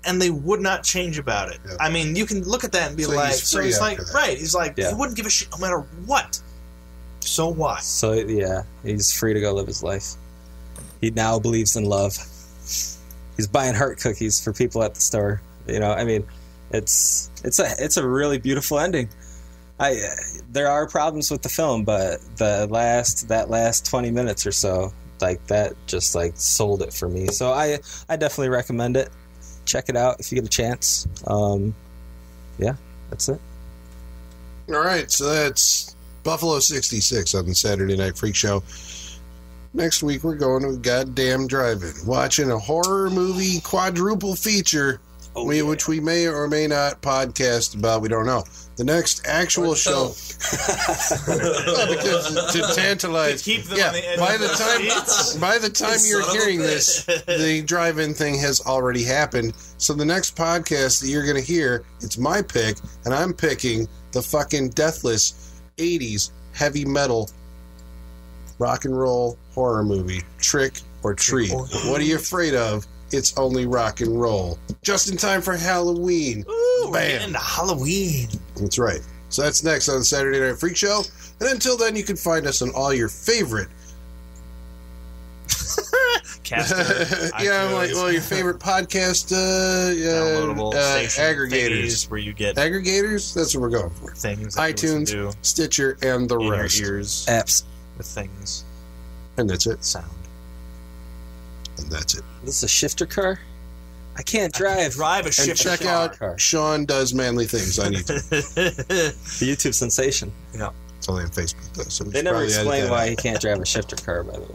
and they would not change about it. I mean, you can look at that and be like, so he's like, right, he's like, he wouldn't give a shit no matter what. So what? So, yeah, he's free to go live his life. He now believes in love. He's buying heart cookies for people at the store. You know, I mean, it's a really beautiful ending. There are problems with the film, but that last 20 minutes or so, like, that just like sold it for me. So I definitely recommend it. Check it out if you get a chance. Yeah, that's it. All right, so that's Buffalo 66 on the Saturday Night Freak Show. Next week we're going to goddamn drive-in, watching a horror movie quadruple feature, which we may or may not podcast about. We don't know. The next actual show, because to tantalize, keep them on the edge by the time you're hearing this, the drive-in thing has already happened. So the next podcast that you're going to hear, it's my pick, and I'm picking the fucking deathless 80s heavy metal rock and roll horror movie, Trick or Treat. What are you afraid of? It's only rock and roll. Just in time for Halloween. Ooh, we're getting into Halloween. That's right. So that's next on the Saturday Night Freak Show. And until then, you can find us on all your favorite your favorite podcast aggregators. Where you get aggregators. That's what we're going for. Things, iTunes, Stitcher, and the rest. Your ears, apps with things, and that's it. Sound, and that's it. This is a shifter car. I can't drive a shifter car. Check out Sean Does Manly Things on YouTube. The YouTube sensation. Yeah, it's only on Facebook though. So they never explain why he can't drive a shifter car. By the way.